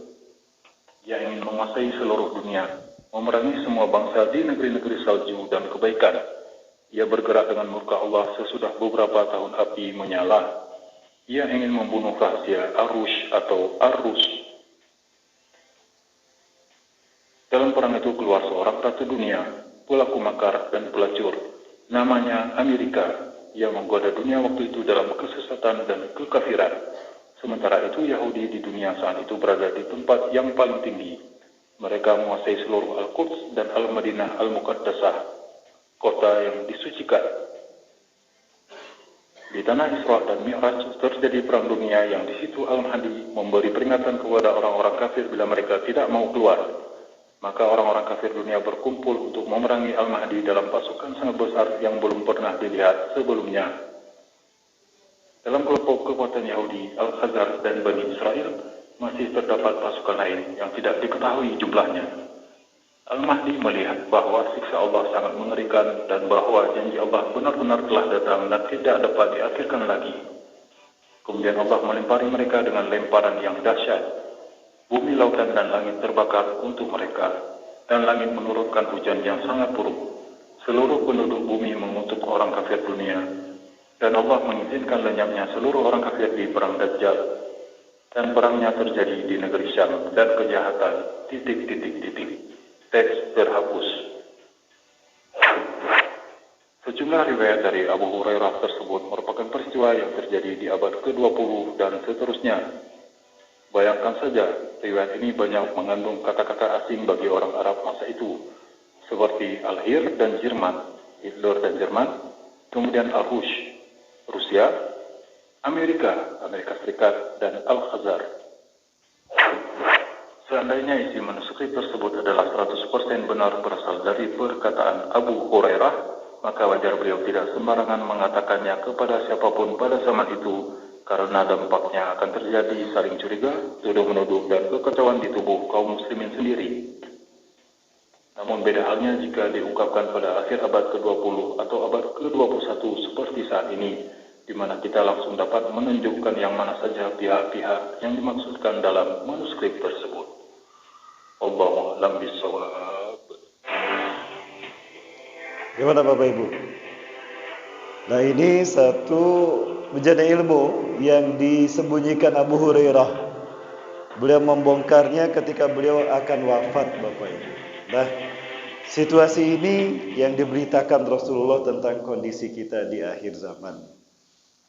Ia ingin menguasai seluruh dunia, memerangi semua bangsa di negeri-negeri salju dan kebaikan. Ia bergerak dengan murka Allah sesudah beberapa tahun api menyala. Ia ingin membunuh rahasia Arush atau Arus. Dalam perang itu keluar seorang ratu dunia, pelaku makar dan pelacur. Namanya Amerika. Ia menggoda dunia waktu itu dalam kesesatan dan kekafiran. Sementara itu Yahudi di dunia saat itu berada di tempat yang paling tinggi. Mereka menguasai seluruh Al-Quds dan Al-Madinah Al-Muqaddasah, kota yang disucikan. Di tanah Isra dan Mi'raj terjadi perang dunia yang di situ Al-Mahdi memberi peringatan kepada orang-orang kafir bila mereka tidak mau keluar. Maka orang-orang kafir dunia berkumpul untuk memerangi Al-Mahdi dalam pasukan sangat besar yang belum pernah dilihat sebelumnya. Dalam kelompok kekuatan Yahudi, Al-Khazar dan Bani Israel masih terdapat pasukan lain yang tidak diketahui jumlahnya. Al-Mahdi melihat bahwa siksa Allah sangat mengerikan dan bahwa janji Allah benar-benar telah datang dan tidak dapat diakhirkan lagi. Kemudian Allah melempari mereka dengan lemparan yang dahsyat. Bumi, lautan, dan langit terbakar untuk mereka, dan langit menurunkan hujan yang sangat buruk. Seluruh penduduk bumi mengutuk orang kafir dunia, dan Allah mengizinkan lenyapnya seluruh orang kafir di perang Dajjal. Dan perangnya terjadi di negeri Syam dan kejahatan... Teks terhapus. Sejumlah riwayat dari Abu Hurairah tersebut merupakan peristiwa yang terjadi di abad ke-20 dan seterusnya. Bayangkan saja, riwayat ini banyak mengandung kata-kata asing bagi orang Arab masa itu, seperti Al-Hir dan Jerman, Hitler dan Jerman, kemudian Al-Rush, Rusia, Amerika Serikat, dan Al-Khazar. Seandainya isi manuskrip tersebut adalah 100% benar berasal dari perkataan Abu Hurairah, maka wajar beliau tidak sembarangan mengatakannya kepada siapapun pada zaman itu, karena dampaknya akan terjadi saling curiga, tuduh-menuduh, dan kekacauan di tubuh kaum muslimin sendiri. Namun beda halnya jika diungkapkan pada akhir abad ke-20 atau abad ke-21 seperti saat ini, di mana kita langsung dapat menunjukkan yang mana saja pihak-pihak yang dimaksudkan dalam manuskrip tersebut. Allahu a'lam bishawab. Gimana Bapak Ibu? Nah, ini satu bejana ilmu yang disembunyikan Abu Hurairah. Beliau membongkarnya ketika beliau akan wafat, Bapak Ibu. Nah, situasi ini yang diberitakan Rasulullah tentang kondisi kita di akhir zaman.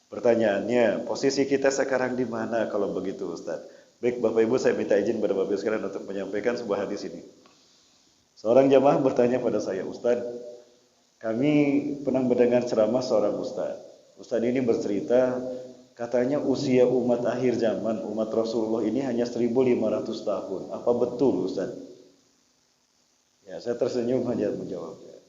Pertanyaannya, posisi kita sekarang di mana kalau begitu, Ustaz? Baik Bapak Ibu, saya minta izin pada Bapak Ibu sekalian untuk menyampaikan sebuah hadis ini. Seorang jamaah bertanya pada saya, Ustaz, kami pernah mendengar ceramah seorang Ustaz. Ustaz ini bercerita, katanya usia umat akhir zaman, umat Rasulullah ini hanya 1500 tahun. Apa betul Ustaz? Ya, saya tersenyum hanya menjawabnya.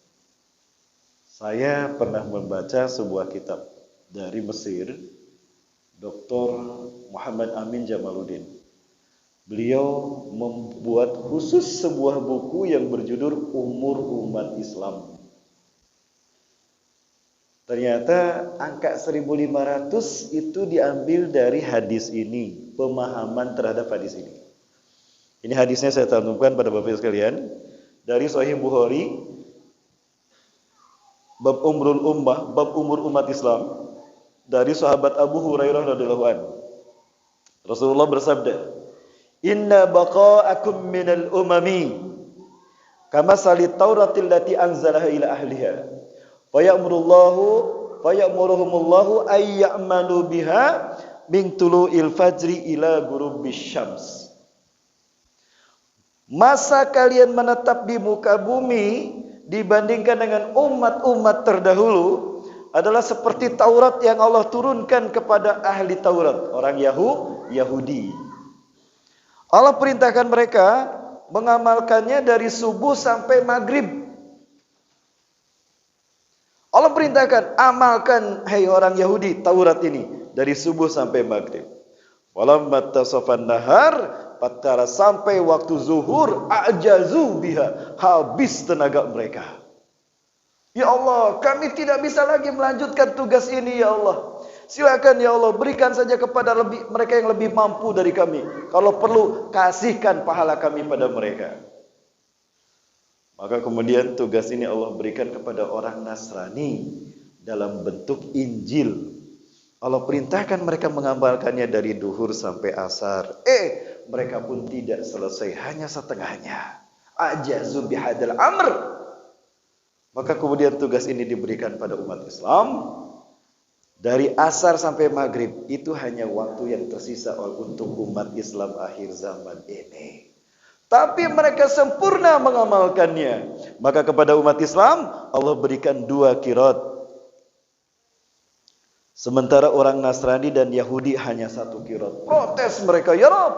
Saya pernah membaca sebuah kitab dari Mesir, Dr. Muhammad Amin Jamaluddin. Beliau membuat khusus sebuah buku yang berjudul Umur Umat Islam. Ternyata angka 1500 itu diambil dari hadis ini, pemahaman terhadap hadis ini. Ini hadisnya saya cantumkan pada Bapak sekalian dari Sahih Bukhari, bab umrul ummah, bab umur umat Islam, dari sahabat Abu Hurairah radhiyallahu anhu. Rasulullah bersabda, "Inna baqa'akum minal umami kama salit Tauratil lati anzalaha ila ahliha. Faya'muruhumullahu ay ya'malu biha min tulu'il fajri ila ghurubis syams." Masa kalian menetap di muka bumi dibandingkan dengan umat-umat terdahulu adalah seperti Taurat yang Allah turunkan kepada ahli Taurat, orang Yahudi. Allah perintahkan mereka mengamalkannya dari subuh sampai maghrib. Allah perintahkan, amalkan hai orang Yahudi Taurat ini dari subuh sampai maghrib. Walamma tasafan nahar, patara sampai waktu zuhur, ajazu biha, habis tenaga mereka. Ya Allah, kami tidak bisa lagi melanjutkan tugas ini ya Allah. Silakan ya Allah, berikan saja kepada mereka yang lebih mampu dari kami. Kalau perlu, kasihkan pahala kami pada mereka. Maka kemudian tugas ini Allah berikan kepada orang Nasrani dalam bentuk Injil. Allah perintahkan mereka mengamalkannya dari duhur sampai asar. Mereka pun tidak selesai, hanya setengahnya. Ajazu bihadal amr. Maka kemudian tugas ini diberikan pada umat Islam. Dari asar sampai maghrib itu hanya waktu yang tersisa untuk umat Islam akhir zaman ini. Tapi mereka sempurna mengamalkannya. Maka kepada umat Islam Allah berikan 2 qiraat. Sementara orang Nasrani dan Yahudi hanya 1 qiraat. Protes mereka, ya Rabb,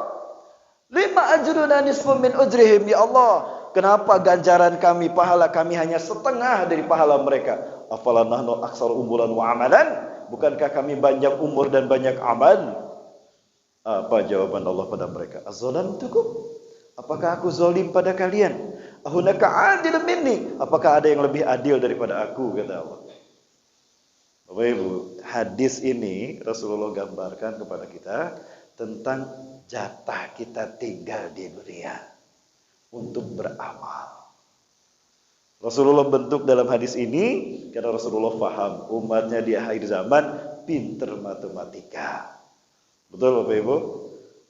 lima ajruna nisfu min ujrihim, ya Allah, kenapa ganjaran kami, pahala kami hanya setengah dari pahala mereka? Afala nahnu aksar umuran wa amalan? Bukankah kami banyak umur dan banyak amal? Apa jawaban Allah pada mereka? Azalamtukum? Apakah aku zalim pada kalian? Ahunaka adil minni? Apakah ada yang lebih adil daripada aku? Kata Allah. Bapak Ibu, hadis ini Rasulullah gambarkan kepada kita tentang jatah kita tinggal di dunia untuk beramal. Rasulullah bentuk dalam hadis ini karena Rasulullah paham umatnya di akhir zaman pinter matematika. Betul Bapak Ibu?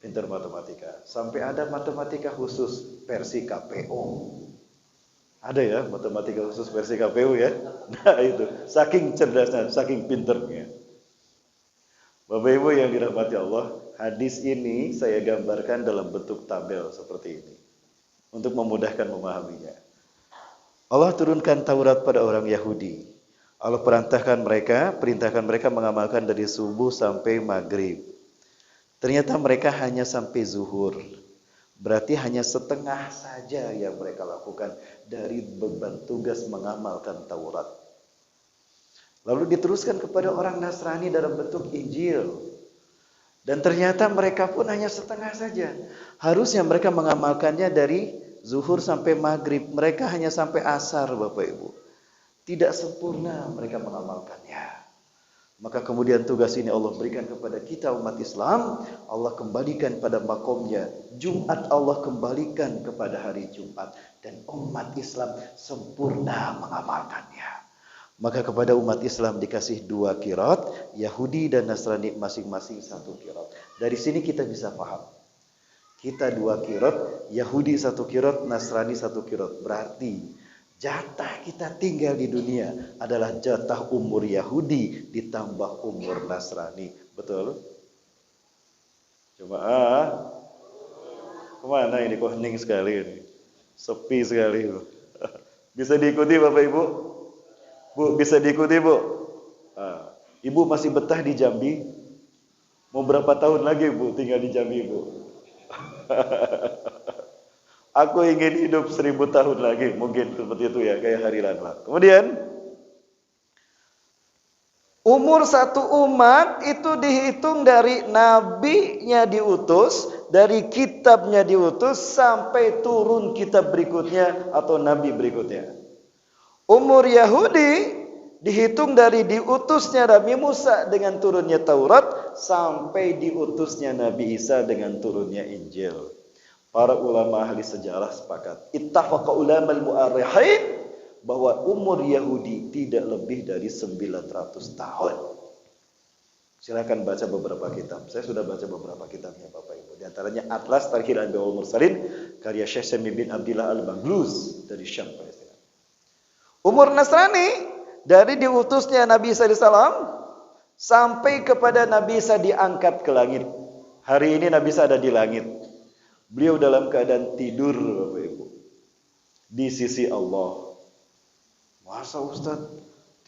Pinter matematika. Sampai ada matematika khusus versi KPU. Ada ya matematika khusus versi KPU ya. Nah itu, saking cerdasnya, saking pinternya. Bapak Ibu yang dirahmati Allah, hadis ini saya gambarkan dalam bentuk tabel seperti ini untuk memudahkan memahaminya. Allah turunkan Taurat pada orang Yahudi. Allah perintahkan mereka mengamalkan dari subuh sampai maghrib. Ternyata mereka hanya sampai zuhur. Berarti hanya setengah saja yang mereka lakukan dari beban tugas mengamalkan Taurat. Lalu diteruskan kepada orang Nasrani dalam bentuk Injil. Dan ternyata mereka pun hanya setengah saja. Harusnya mereka mengamalkannya dari zuhur sampai maghrib. Mereka hanya sampai asar Bapak Ibu. Tidak sempurna mereka mengamalkannya. Maka kemudian tugas ini Allah berikan kepada kita umat Islam. Allah kembalikan pada makomnya. Jumat Allah kembalikan kepada hari Jumat. Dan umat Islam sempurna mengamalkannya. Maka kepada umat Islam dikasih 2 qiraat. Yahudi dan Nasrani masing-masing 1 qiraat. Dari sini kita bisa paham. Kita 2 qiraat. Yahudi 1 qiraat. Nasrani 1 qiraat. Berarti jatah kita tinggal di dunia adalah jatah umur Yahudi ditambah umur Nasrani. Betul? Coba kemana ini? Kok hening sekali ini? Sepi sekali. Bisa diikuti Bapak Ibu? Bu, bisa diikuti Bu? Ibu masih betah di Jambi? Mau berapa tahun lagi Bu tinggal di Jambi Bu? Aku ingin hidup 1000 tahun lagi. Mungkin seperti itu ya, kayak Hari Lanla. Kemudian umur satu umat itu dihitung dari nabinya diutus, dari kitabnya diutus sampai turun kitab berikutnya atau nabi berikutnya. Umur Yahudi dihitung dari diutusnya Nabi Musa dengan turunnya Taurat sampai diutusnya Nabi Isa dengan turunnya Injil. Para ulama ahli sejarah sepakat, ittafaqa ulamal mu'arrikhin, bahwa umur Yahudi tidak lebih dari 900 tahun. Silakan baca beberapa kitab. Saya sudah baca beberapa kitabnya Bapak Ibu. Di antaranya Atlas Tarikhil Anbiya wal Mursalin karya Syekh Sami bin Abdullah Al-Baghluz dari Syam, Palestina. Umur Nasrani dari diutusnya Nabi Isa alaihissalam sampai kepada Nabi Isa diangkat ke langit. Hari ini Nabi Isa ada di langit. Beliau dalam keadaan tidur Bapak Ibu di sisi Allah. Masa Ustaz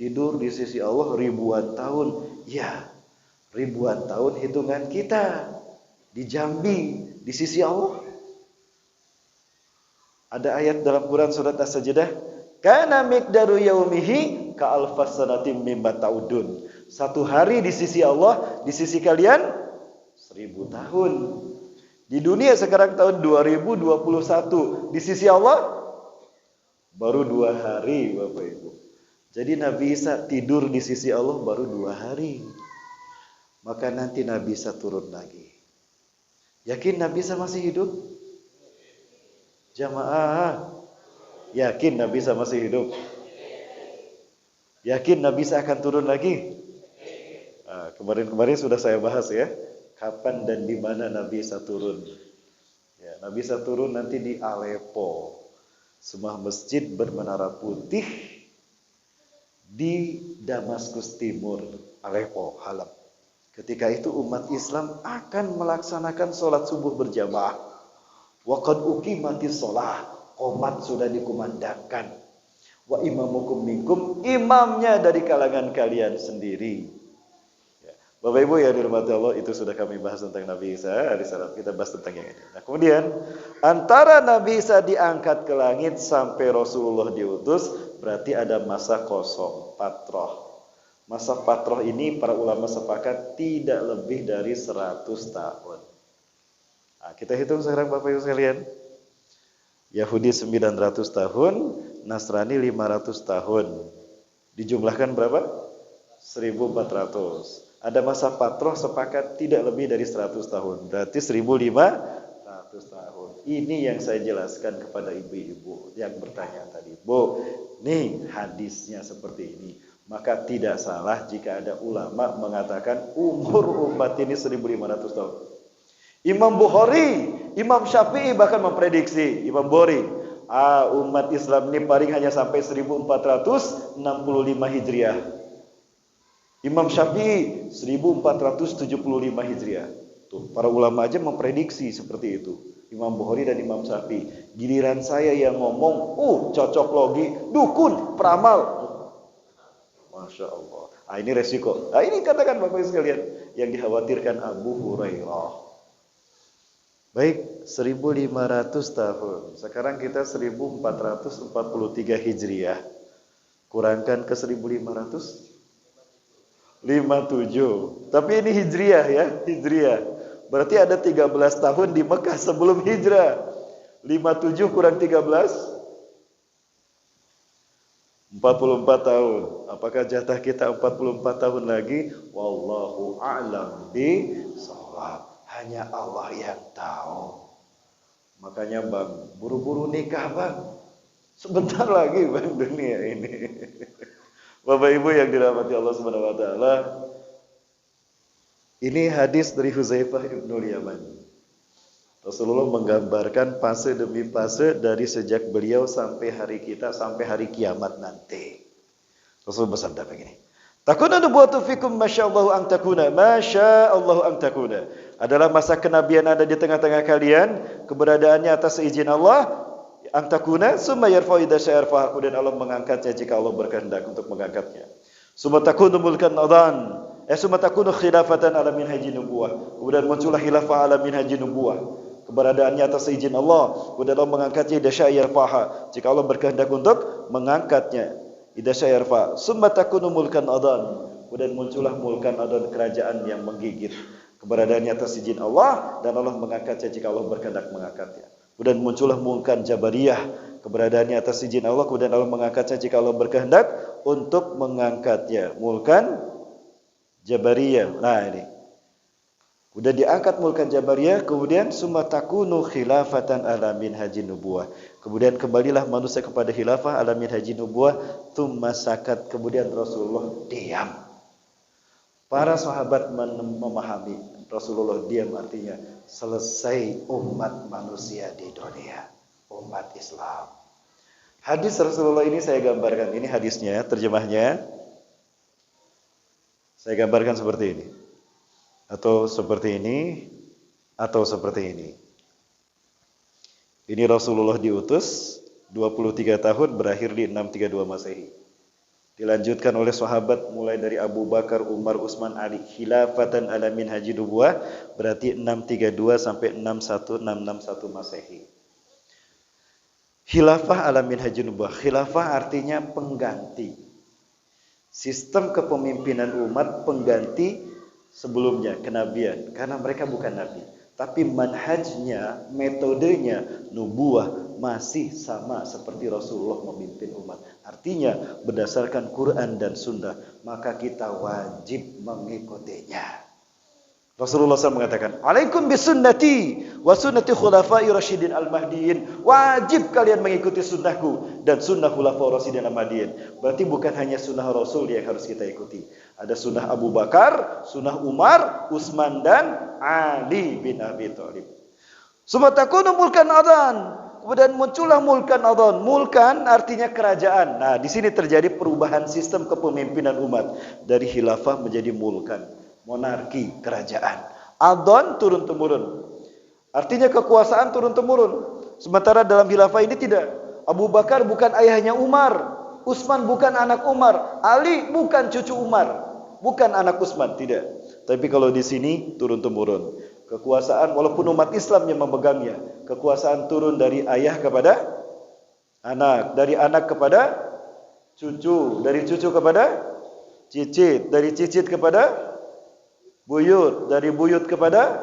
tidur di sisi Allah ribuan tahun? Ya, ribuan tahun hitungan kita di Jambi di sisi Allah. Ada ayat dalam Quran surat As-Sajdah, kana miqdaru yaumihi ka alfas sanatin mimma ta'udun. Satu hari di sisi Allah, di sisi kalian 1000 tahun. Di dunia sekarang tahun 2021, di sisi Allah baru 2 hari Bapak Ibu. Jadi Nabi Isa tidur di sisi Allah baru 2 hari. Maka nanti Nabi Isa turun lagi. Yakin Nabi Isa masih hidup? Jamaah, yakin Nabi Isa masih hidup? Yakin Nabi Isa akan turun lagi? Nah, kemarin sudah saya bahas ya, kapan dan di mana Nabi Isa turun. Ya, Nabi Isa turun nanti di Aleppo, sebuah masjid bermenara putih di Damaskus Timur, Aleppo, Halab. Ketika itu umat Islam akan melaksanakan sholat subuh berjamaah. Wa qad uqimatis sholah, qomat sudah dikumandangkan. Wa imamukum minkum, imamnya dari kalangan kalian sendiri. Ya. Bapak Ibu ya dirahmati Allah, itu sudah kami bahas tentang Nabi Isa alaihissalam. Kita bahas tentang yang ini. Nah, kemudian antara Nabi Isa diangkat ke langit sampai Rasulullah diutus, berarti ada masa kosong, patroh. Masa patroh ini para ulama sepakat tidak lebih dari 100 tahun. Nah, kita hitung sekarang Bapak Ibu sekalian. Yahudi 900 tahun, Nasrani 500 tahun. Dijumlahkan berapa? 1400. Ada masa patroh sepakat tidak lebih dari 100 tahun. Berarti 1500 tahun. Ini yang saya jelaskan kepada ibu-ibu yang bertanya tadi. Bu, nih hadisnya seperti ini. Maka tidak salah jika ada ulama mengatakan umur umat ini 1500 tahun. Imam Bukhari, Imam Syafi'i bahkan memprediksi, Imam Bukhari, umat Islam ini paling hanya sampai 1465 Hijriah. Imam Syafi'i 1475 Hijriah. Tuh, para ulama aja memprediksi seperti itu. Imam Bukhari dan Imam Syafi'i. Giliran saya yang ngomong, cocok logi, dukun, peramal. Masya Allah. Ini resiko. Ini katakan Bapak Ibu sekalian yang dikhawatirkan Abu Hurairah. Baik, 1500 tahun. Sekarang kita 1443 Hijriah. Kurangkan ke 1500 57. Tapi ini Hijriah ya, Hijriah. Berarti ada 13 tahun di Mekah sebelum hijrah. 57 kurang 13 44 tahun. Apakah jatah kita 44 tahun lagi? Wallahu a'lam bishawab. Hanya Allah yang tahu. Makanya Bang, buru-buru nikah Bang. Sebentar lagi Bang dunia ini. Bapak Ibu yang dirahmati Allah Subhanahu wa taala. Ini hadis dari Huzaifah Ibnul Yaman. Rasulullah menggambarkan fase demi fase dari sejak beliau sampai hari kita, sampai hari kiamat nanti. Rasul bersabda begini, takuna nubuwatu fikum masyaallahu an takuna, masyaallahu an takuna. Adalah masa kenabian ada di tengah-tengah kalian, keberadaannya atas izin Allah, an takuna, summa yarfa'u idza sya'arfa, kemudian Allah mengangkatnya jika Allah berkehendak untuk mengangkatnya. Summa takunu mulkan adan, summa takunu khilafatan ala minhaji nubuwah. Kemudian muncullah khilafah ala minhaji nubuwah. Keberadaannya atas izin Allah, kemudian Allah mengangkatnya idza sya'arfa, jika Allah berkehendak untuk mengangkatnya. Idza sya'arfa, summa takunu mulkan adan. Kemudian muncullah mulkan adan, kerajaan yang menggigit. Keberadaannya atas izin Allah dan Allah mengangkatnya jika Allah berkehendak mengangkatnya. Kemudian muncullah mulkan Jabariyah, keberadaannya atas izin Allah, kemudian Allah mengangkatnya jika Allah berkehendak untuk mengangkatnya. Mulkan Jabariyah. Nah ini. Udah diangkat mulkan Jabariyah, kemudian summa takunu khilafatan ala minhajin nubuwah. Kemudian kembalilah manusia kepada khilafah ala minhajin nubuwah, tsumma sakat, kemudian Rasulullah diam. Para sahabat memahami Rasulullah diam artinya selesai umat manusia di dunia, umat Islam. Hadis Rasulullah ini saya gambarkan, ini hadisnya, terjemahnya. Saya gambarkan seperti ini. Atau seperti ini, atau seperti ini. Ini Rasulullah diutus 23 tahun berakhir di 632 Masehi. Dilanjutkan oleh sahabat mulai dari Abu Bakar, Umar, Utsman, Ali, khilafatan ala minhaji nubuwah berarti 632 sampai 661 Masehi. Khilafah ala minhaji nubuwah. Khilafah artinya pengganti. Sistem kepemimpinan umat pengganti sebelumnya kenabian, karena mereka bukan nabi, tapi manhajnya, metodenya nubuah masih sama seperti Rasulullah memimpin umat. Artinya berdasarkan Quran dan Sunnah, maka kita wajib mengikutinya. Rasulullah SAW mengatakan, "Alaikum bisunnati wa sunnati khulafai rasyidin al-mahdiyyin." Wajib kalian mengikuti sunnahku dan sunnah khulafai rasyidin al-mahdiyyin. Berarti bukan hanya sunnah Rasul yang harus kita ikuti. Ada sunnah Abu Bakar, sunnah Umar, Utsman dan Ali bin Abi Thalib. Summa takunu mulkan adhan. Kemudian muncullah mulkan adhan. Mulkan artinya kerajaan. Nah, di sini terjadi perubahan sistem kepemimpinan umat dari khilafah menjadi mulkan. Monarki, kerajaan. Adhan turun-temurun. Artinya kekuasaan turun-temurun. Sementara dalam khilafah ini tidak. Abu Bakar bukan ayahnya Umar. Utsman bukan anak Umar. Ali bukan cucu Umar. Bukan anak Utsman, tidak. Tapi kalau di sini turun-temurun. Kekuasaan walaupun umat Islam yang memegangnya. Kekuasaan turun dari ayah kepada anak. Dari anak kepada cucu. Dari cucu kepada cicit. Dari cicit kepada buyut, dari buyut kepada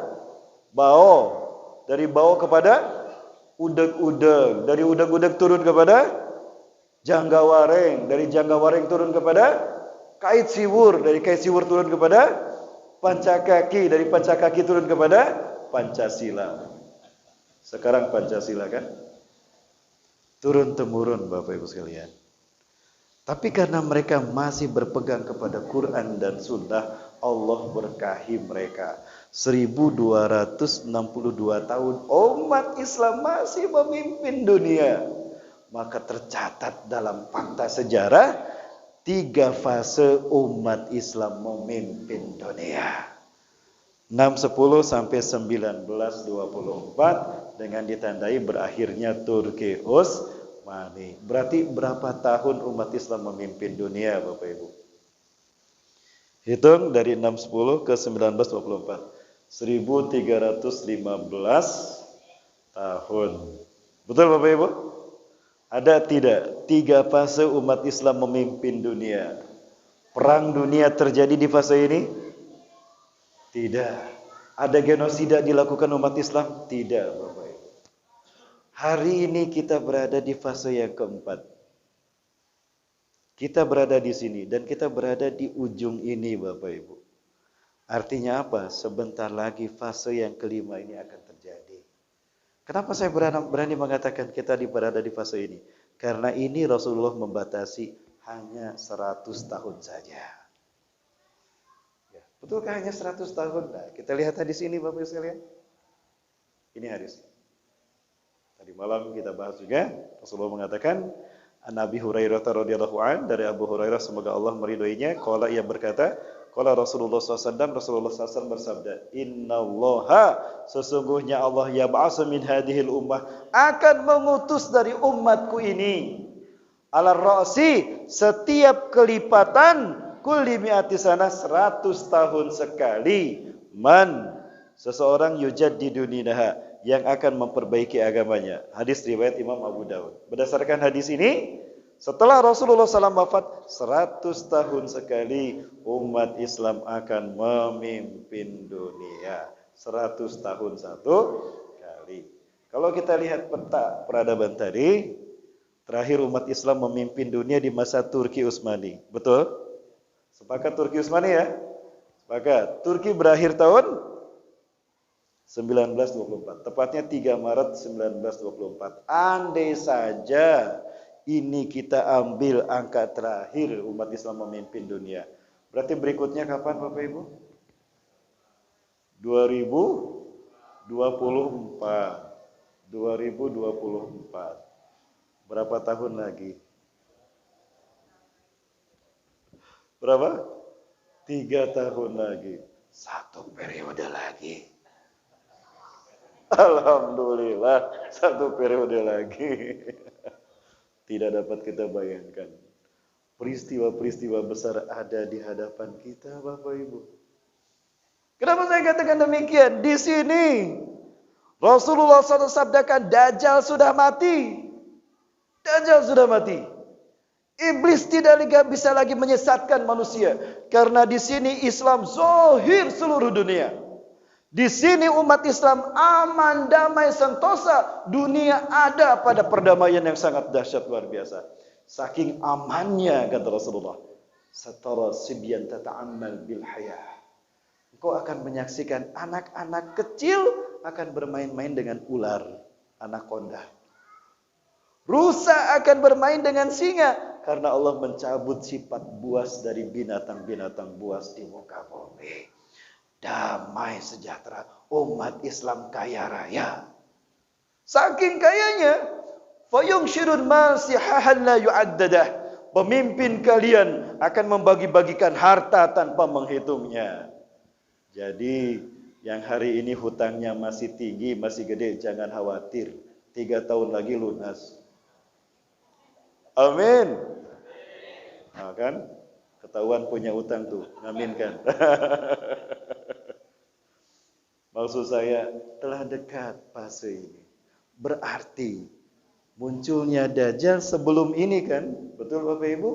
bao, dari bao kepada udeg-udeg, dari udeg-udeg turun kepada janggawareng, dari janggawareng turun kepada kait siwur, dari kait siwur turun kepada pancakaki, dari pancakaki turun kepada Pancasila. Sekarang Pancasila kan turun-temurun Bapak Ibu sekalian. Tapi karena mereka masih berpegang kepada Quran dan Sunnah, Allah berkahi mereka. 1262 tahun umat Islam masih memimpin dunia. Maka tercatat dalam fakta sejarah 3 fase umat Islam memimpin dunia. 610 sampai 1924 dengan ditandai berakhirnya Turki Utsmani. Berarti berapa tahun umat Islam memimpin dunia Bapak Ibu? Hitung dari 610 ke 1924. 1315 tahun. Betul Bapak Ibu? Ada tidak 3 fase umat Islam memimpin dunia? Perang dunia terjadi di fase ini? Tidak. Ada genosida dilakukan umat Islam? Tidak Bapak Ibu. Hari ini kita berada di fase yang keempat. Kita berada di sini dan kita berada di ujung ini Bapak Ibu. Artinya apa? Sebentar lagi fase yang kelima ini akan terjadi. Kenapa saya berani mengatakan kita berada di fase ini? Karena ini Rasulullah membatasi hanya 100 tahun saja. Ya, betulkah hanya 100 tahun? Nah, kita lihat hadis ini Bapak Ibu sekalian. Ini hadis. Tadi malam kita bahas juga. Rasulullah mengatakan, An Abi Hurairah radhiyallahu an, dari Abu Hurairah semoga Allah meridhoinya, qala ia berkata, qala Rasulullah SAW bersabda, innallaha, sesungguhnya Allah yab'asu min hadhil ummah, akan mengutus dari umatku ini, ala ra'si, setiap kelipatan kulli mi'ati sana 100 tahun sekali, man, seseorang yujaddidu dinaha, yang akan memperbaiki agamanya. Hadis riwayat Imam Abu Dawud. Berdasarkan hadis ini, setelah Rasulullah SAW wafat, 100 tahun sekali umat Islam akan memimpin dunia. 100 tahun satu kali. Kalau kita lihat peta peradaban tadi, terakhir umat Islam memimpin dunia di masa Turki Utsmani. Betul? Sepakat Turki Utsmani ya? Sepakat. Turki berakhir tahun 1924. Tepatnya 3 Maret 1924. Andai saja ini kita ambil angka terakhir umat Islam memimpin dunia. Berarti berikutnya kapan Bapak Ibu? 2024. 2024. Berapa tahun lagi? Berapa? 3 tahun lagi. 1 periode lagi. Alhamdulillah, 1 periode lagi. Tidak dapat kita bayangkan. Peristiwa-peristiwa besar ada di hadapan kita, Bapak Ibu. Kenapa saya katakan demikian? Di sini Rasulullah SAW sabdakan, Dajjal sudah mati. Dajjal sudah mati. Iblis tidak bisa lagi menyesatkan manusia. Karena di sini Islam zahir seluruh dunia. Di sini umat Islam aman, damai, sentosa. Dunia ada pada perdamaian yang sangat dahsyat luar biasa. Saking amannya kata Rasulullah. Satara sibyan tata'ammal bil hayah. Engkau akan menyaksikan anak-anak kecil akan bermain-main dengan ular, anaconda. Rusa akan bermain dengan singa. Karena Allah mencabut sifat buas dari binatang-binatang buas di muka bumi. Damai sejahtera, umat Islam kaya raya. Saking kayanya, fayungshirun mal sihahan la yu'addadah. Pemimpin kalian akan membagi-bagikan harta tanpa menghitungnya. Jadi, yang hari ini hutangnya masih tinggi, masih gede, jangan khawatir. 3 tahun lagi lunas. Amin. Nah, kan? Ketahuan punya utang tuh, amin kan? Maksud saya, telah dekat fase ini. Berarti munculnya Dajjal sebelum ini kan? Betul Bapak Ibu?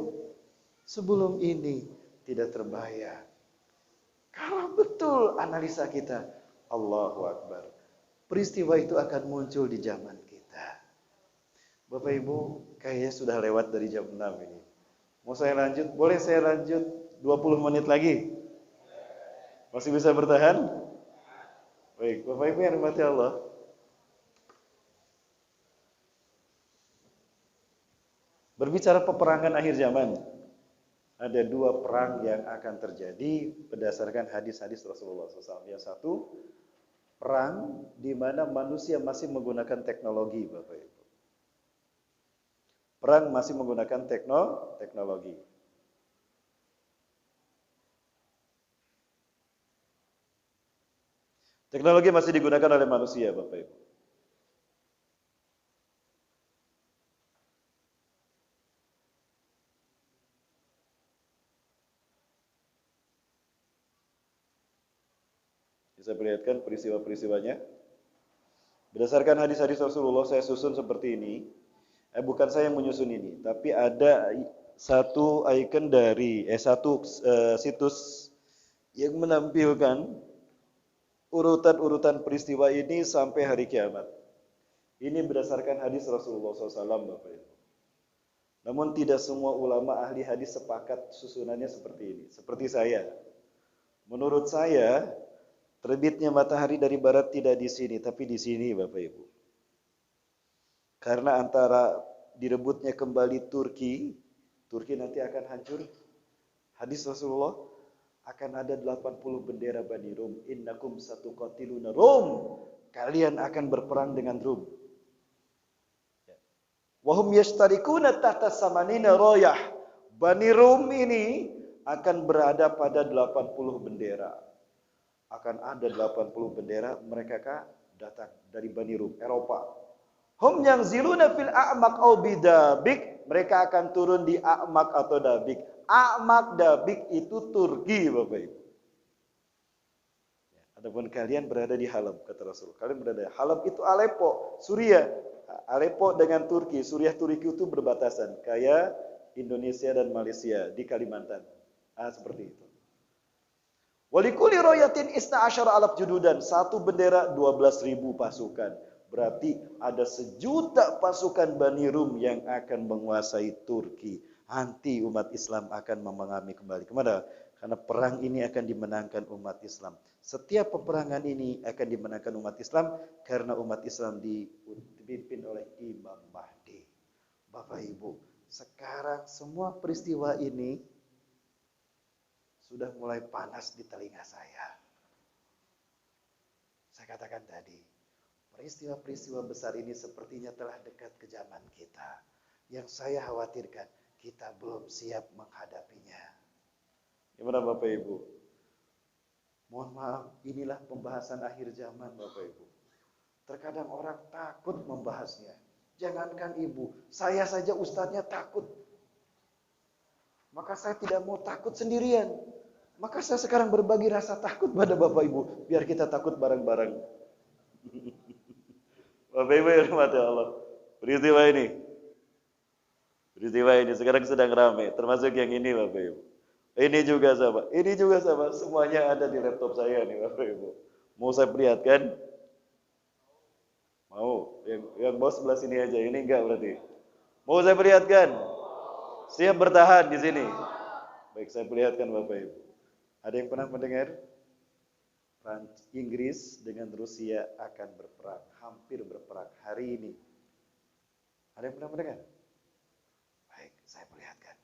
Sebelum ini tidak terbayang. Kalau betul analisa kita, Allahu Akbar. Peristiwa itu akan muncul di zaman kita. Bapak Ibu, kayaknya sudah lewat dari jam 6 ini. Mau saya lanjut? Boleh saya lanjut 20 menit lagi? Masih bisa bertahan? Baik, Bapak Ibu yang dirahmati Allah. Berbicara peperangan akhir zaman. Ada 2 perang yang akan terjadi berdasarkan hadis-hadis Rasulullah SAW. Yang satu, perang di mana manusia masih menggunakan teknologi, Bapak Ibu. Perang masih menggunakan teknologi. Teknologi masih digunakan oleh manusia, Bapak Ibu. Bisa perlihatkan peristiwa-peristiwanya. Berdasarkan hadis-hadis Rasulullah, saya susun seperti ini. Bukan saya yang menyusun ini, tapi ada satu icon dari satu situs yang menampilkan urutan-urutan peristiwa ini sampai hari kiamat. Ini berdasarkan hadis Rasulullah SAW, Bapak Ibu. Namun tidak semua ulama ahli hadis sepakat susunannya seperti ini. Seperti saya. Menurut saya, terbitnya matahari dari barat tidak di sini, tapi di sini, Bapak Ibu. Karena antara direbutnya kembali Turki nanti akan hancur. Hadis Rasulullah, akan ada 80 bendera Bani Rum. Innakum satuqatiluna Rum. Kalian akan berperang dengan Rum. Wahum yashtarikuna tahta samanina royah. Bani Rum ini akan berada pada 80 bendera. Akan ada 80 bendera, mereka datang dari Bani Rum, Eropa. Hum yang ziluna fil a'maq au bidabik. Mereka akan turun di a'maq atau dabik. A'maq, dabik itu Turki, Bapak Ibu. Adapun kalian berada di Halab, kata Rasul. Kalian berada di Halab itu Aleppo, Suriah. Aleppo dengan Turki, Suriah Turki itu berbatasan. Kayak Indonesia dan Malaysia di Kalimantan. Seperti itu. Walikuli royatin isna asyara alaf jududan. Satu bendera 12.000 pasukan. Berarti ada 1 juta pasukan Bani Rum yang akan menguasai Turki. Nanti umat Islam akan memahami kembali. Kemana? Karena perang ini akan dimenangkan umat Islam. Setiap peperangan ini akan dimenangkan umat Islam karena umat Islam dipimpin oleh Imam Mahdi. Bapak Ibu, sekarang semua peristiwa ini sudah mulai panas di telinga saya. Saya katakan tadi, peristiwa-peristiwa besar ini sepertinya telah dekat ke zaman kita. Yang saya khawatirkan, kita belum siap menghadapinya. Gimana Bapak Ibu? Mohon maaf, inilah pembahasan akhir zaman Bapak Ibu. Terkadang orang takut membahasnya. Jangankan ibu, saya saja ustadznya takut. Maka saya tidak mau takut sendirian. Maka saya sekarang berbagi rasa takut pada Bapak Ibu. Biar kita takut bareng-bareng. Bapak Ibu yang dirahmati Allah. Peristiwa ini sekarang sedang ramai. Termasuk yang ini Bapak Ibu. Ini juga sama. Semuanya ada di laptop saya nih Bapak Ibu. Mau saya perlihatkan? Mau? Yang bos sebelah sini aja. Ini enggak berarti. Mau saya perlihatkan? Siap bertahan di sini. Baik, saya perlihatkan Bapak Ibu. Ada yang pernah mendengar? Inggris dengan Rusia akan berperang. Hampir berperang hari ini. Ada yang pernah mendengar? Baik, saya perlihatkan.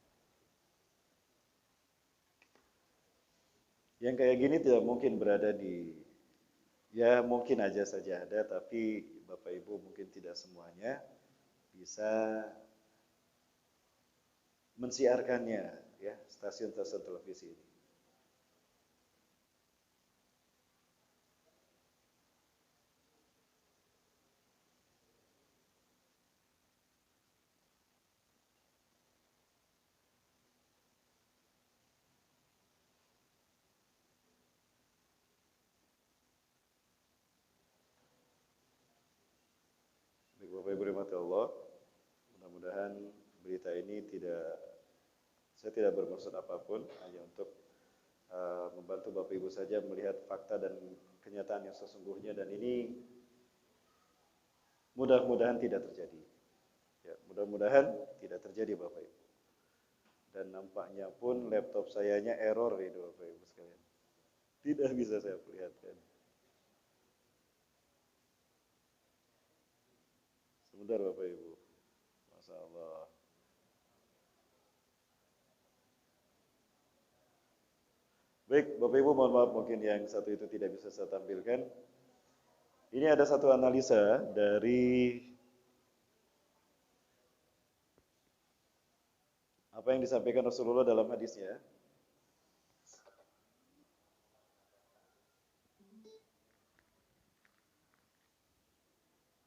Yang kayak gini tidak mungkin berada di, ya mungkin aja saja ada, tapi Bapak Ibu mungkin tidak semuanya bisa mensiarkannya, ya, stasiun-stasiun televisi ini. Bapak Ibu rahmati Allah, mudah-mudahan berita ini saya tidak bermaksud apapun, hanya untuk membantu Bapak Ibu saja melihat fakta dan kenyataan yang sesungguhnya, dan ini mudah-mudahan tidak terjadi. Ya, mudah-mudahan tidak terjadi Bapak Ibu. Dan nampaknya pun laptop sayanya error ini Bapak Ibu sekalian. Tidak bisa saya perlihatkan. Sebentar Bapak Ibu. Masya Allah. Baik, Bapak Ibu mohon maaf mungkin yang satu itu tidak bisa saya tampilkan. Ini ada satu analisa dari apa yang disampaikan Rasulullah dalam hadisnya.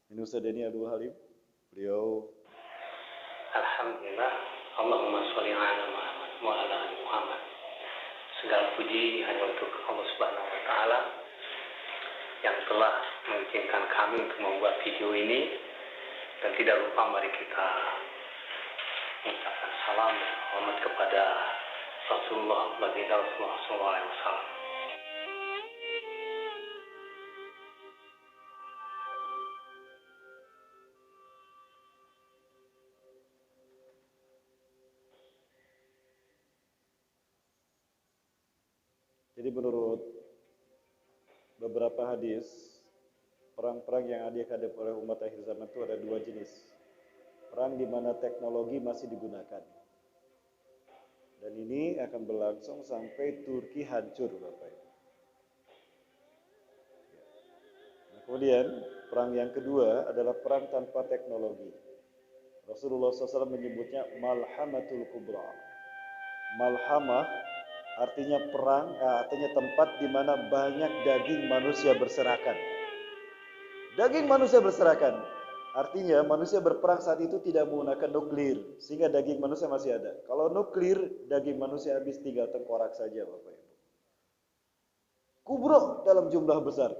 Ini Ustaz Deni Abdul Halim. Beliau Alhamdulillah, Allahumma sholli ala Muhammad wa ala ali Muhammad. Segala puji hanya untuk Allah Subhanahu wa taala yang telah mengizinkan kami untuk membuat video ini, dan tidak lupa mari kita mengucapkan salam dan hormat kepada Rasulullah Baginda Rasulullah sallallahu alaihi wasallam. Jadi menurut beberapa hadis, perang-perang yang dihadapi oleh umat akhir zaman itu ada dua jenis. Perang di mana teknologi masih digunakan. Dan ini akan berlangsung sampai Turki hancur, Bapak Ibu. Nah, kemudian perang yang kedua adalah perang tanpa teknologi. Rasulullah SAW menyebutnya Malhamatul Kubra. Malhamah artinya perang, artinya tempat di mana banyak daging manusia berserakan. Daging manusia berserakan, artinya manusia berperang saat itu tidak menggunakan nuklir, sehingga daging manusia masih ada. Kalau nuklir, daging manusia habis tinggal tengkorak saja, Bapak Ibu. Kubro dalam jumlah besar,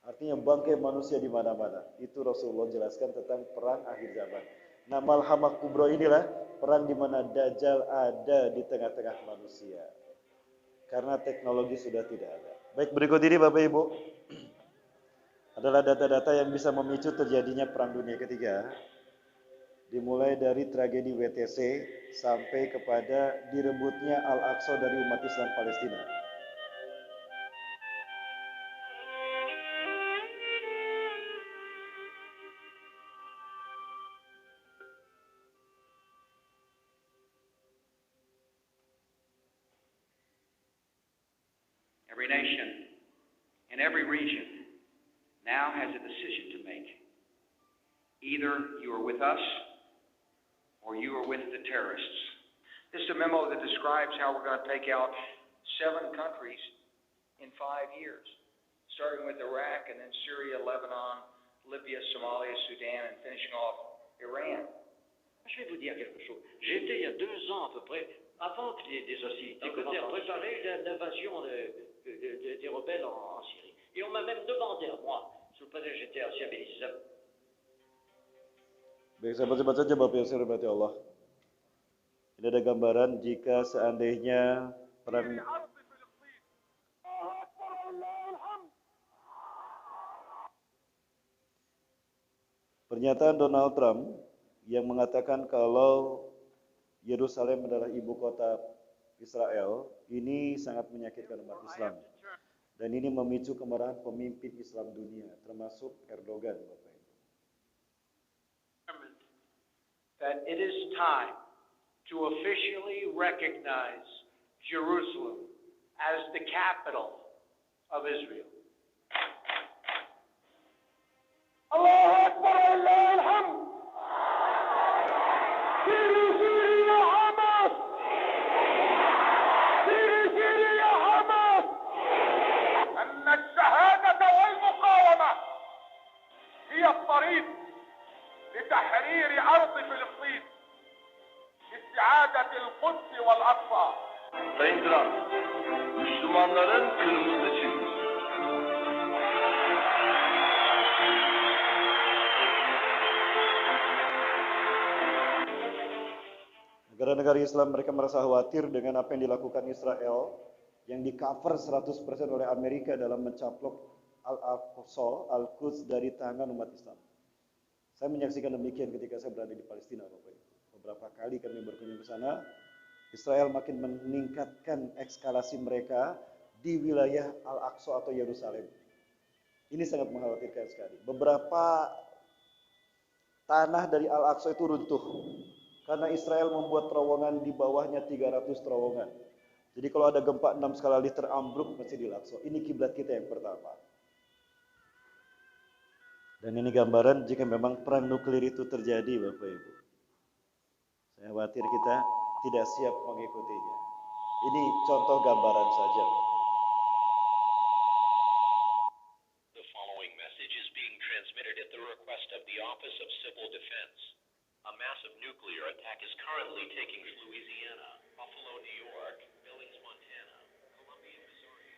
artinya bangkai manusia di mana-mana. Itu Rasulullah jelaskan tentang perang akhir zaman. Nah, Malhamah Kubro inilah perang di mana Dajjal ada di tengah-tengah manusia. Karena teknologi sudah tidak ada. Baik, berikut ini Bapak Ibu adalah data-data yang bisa memicu terjadinya perang dunia ketiga. Dimulai dari tragedi WTC sampai kepada direbutnya Al-Aqsa dari umat Islam Palestina. Every nation in every region now has a decision to make. Either you are with us or you are with the terrorists. This is a memo that describes how we're going to take out 7 countries in 5 years, starting with Iraq and then Syria, Lebanon, Libya, Somalia, Sudan, and finishing off Iran. Je vais vous dire quelque chose. J'étais il y a 2 ans à peu près, avant que des hostilités commencent, à préparer l'invasion des rebelles en Syrie. Et on m'a même demandé à moi, sous le prétexte que j'étais ancien ministre. Baik, saya baca saja Bapak yang saya hormati Allah. Ini ada gambaran jika seandainya perang pernyataan Donald Trump yang mengatakan kalau Yerusalem adalah ibu kota Israel, ini sangat menyakitkan umat Islam. Dan ini memicu kemarahan pemimpin Islam dunia, termasuk Erdogan, Bapak Ibu. That it is time to officially recognize Jerusalem as the capital of Israel. Allahu Akbar, Allahul Hamd. Siri siri ya Hamas. Siri siri ya Hamas. أن الشهادة والمقاومة هي الطريق لتحرير أرض فلسطين باستعادة القدس والأقصى. Sayın Kral, Müslümanların kırmızı çizgisi. Negara-negara Islam mereka merasa khawatir dengan apa yang dilakukan Israel yang di-cover 100% oleh Amerika dalam mencaplok Al-Aqsa, Al-Quds dari tangan umat Islam. Saya menyaksikan demikian ketika saya berada di Palestina, Bapak Ibu. Beberapa kali kami berkunjung ke sana, Israel makin meningkatkan eskalasi mereka di wilayah Al-Aqsa atau Yerusalem. Ini sangat mengkhawatirkan sekali. Beberapa tanah dari Al-Aqsa itu runtuh karena Israel membuat terowongan di bawahnya 300 terowongan. Jadi kalau ada gempa 6 skala Richter ambruk Masjidil Aqsa. Ini kiblat kita yang pertama. Dan ini gambaran jika memang perang nuklir itu terjadi, Bapak Ibu. Saya khawatir kita tidak siap mengikutinya. Ini contoh gambaran saja, Bapak Ibu. The following message is being transmitted at the request of the Office of Civil Defense. A massive nuclear attack is currently taking Louisiana, Buffalo, New York, Billings, Montana, Columbia, Missouri.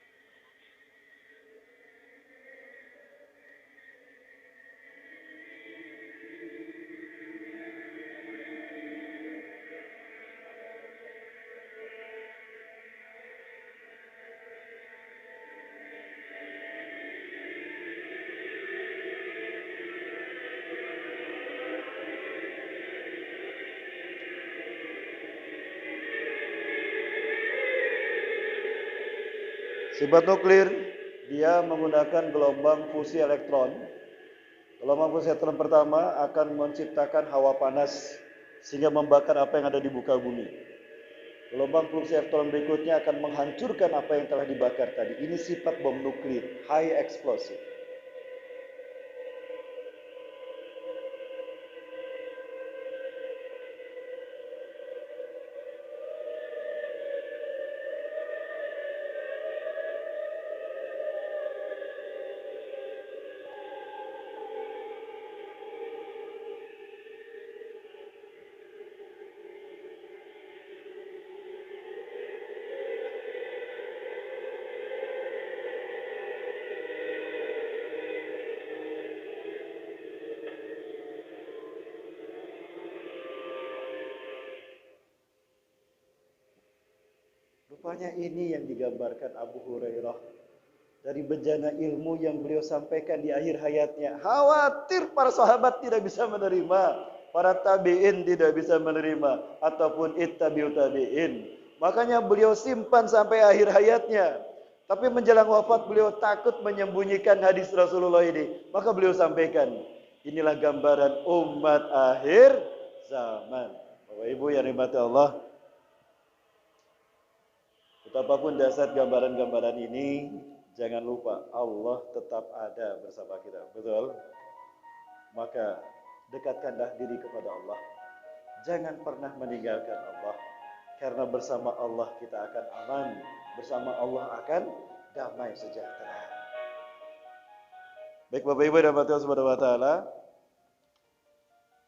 Sifat nuklir, dia menggunakan gelombang fusi elektron. Gelombang fusi elektron pertama akan menciptakan hawa panas sehingga membakar apa yang ada di muka bumi. Gelombang fusi elektron berikutnya akan menghancurkan apa yang telah dibakar tadi. Ini sifat bom nuklir, high explosive. Rupanya ini yang digambarkan Abu Hurairah dari bejana ilmu yang beliau sampaikan di akhir hayatnya. Khawatir para sahabat tidak bisa menerima. para tabi'in tidak bisa menerima ataupun ittabi'u tabi'in. Makanya beliau simpan sampai akhir hayatnya. Tapi menjelang wafat beliau takut menyembunyikan hadis Rasulullah ini. Maka beliau sampaikan, inilah gambaran umat akhir zaman. Bapak Ibu yang dirahmati Allah, betapapun dahsyat gambaran-gambaran ini, jangan lupa Allah tetap ada bersama kita. Betul? Maka dekatkanlah diri kepada Allah. Jangan pernah meninggalkan Allah. Karena bersama Allah kita akan aman. Bersama Allah akan damai sejahtera. Baik Bapak Ibu dan Bapak Subhanahu wa taala,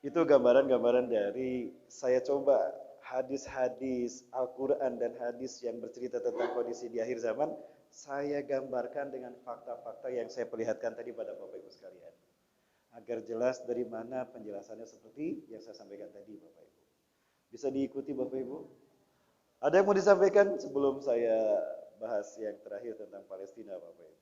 itu gambaran-gambaran dari saya coba hadis-hadis Al-Quran dan hadis yang bercerita tentang kondisi di akhir zaman, saya gambarkan dengan fakta-fakta yang saya perlihatkan tadi pada Bapak Ibu sekalian. Agar jelas dari mana penjelasannya seperti yang saya sampaikan tadi Bapak Ibu. Bisa diikuti Bapak Ibu? Ada yang mau disampaikan sebelum saya bahas yang terakhir tentang Palestina Bapak Ibu?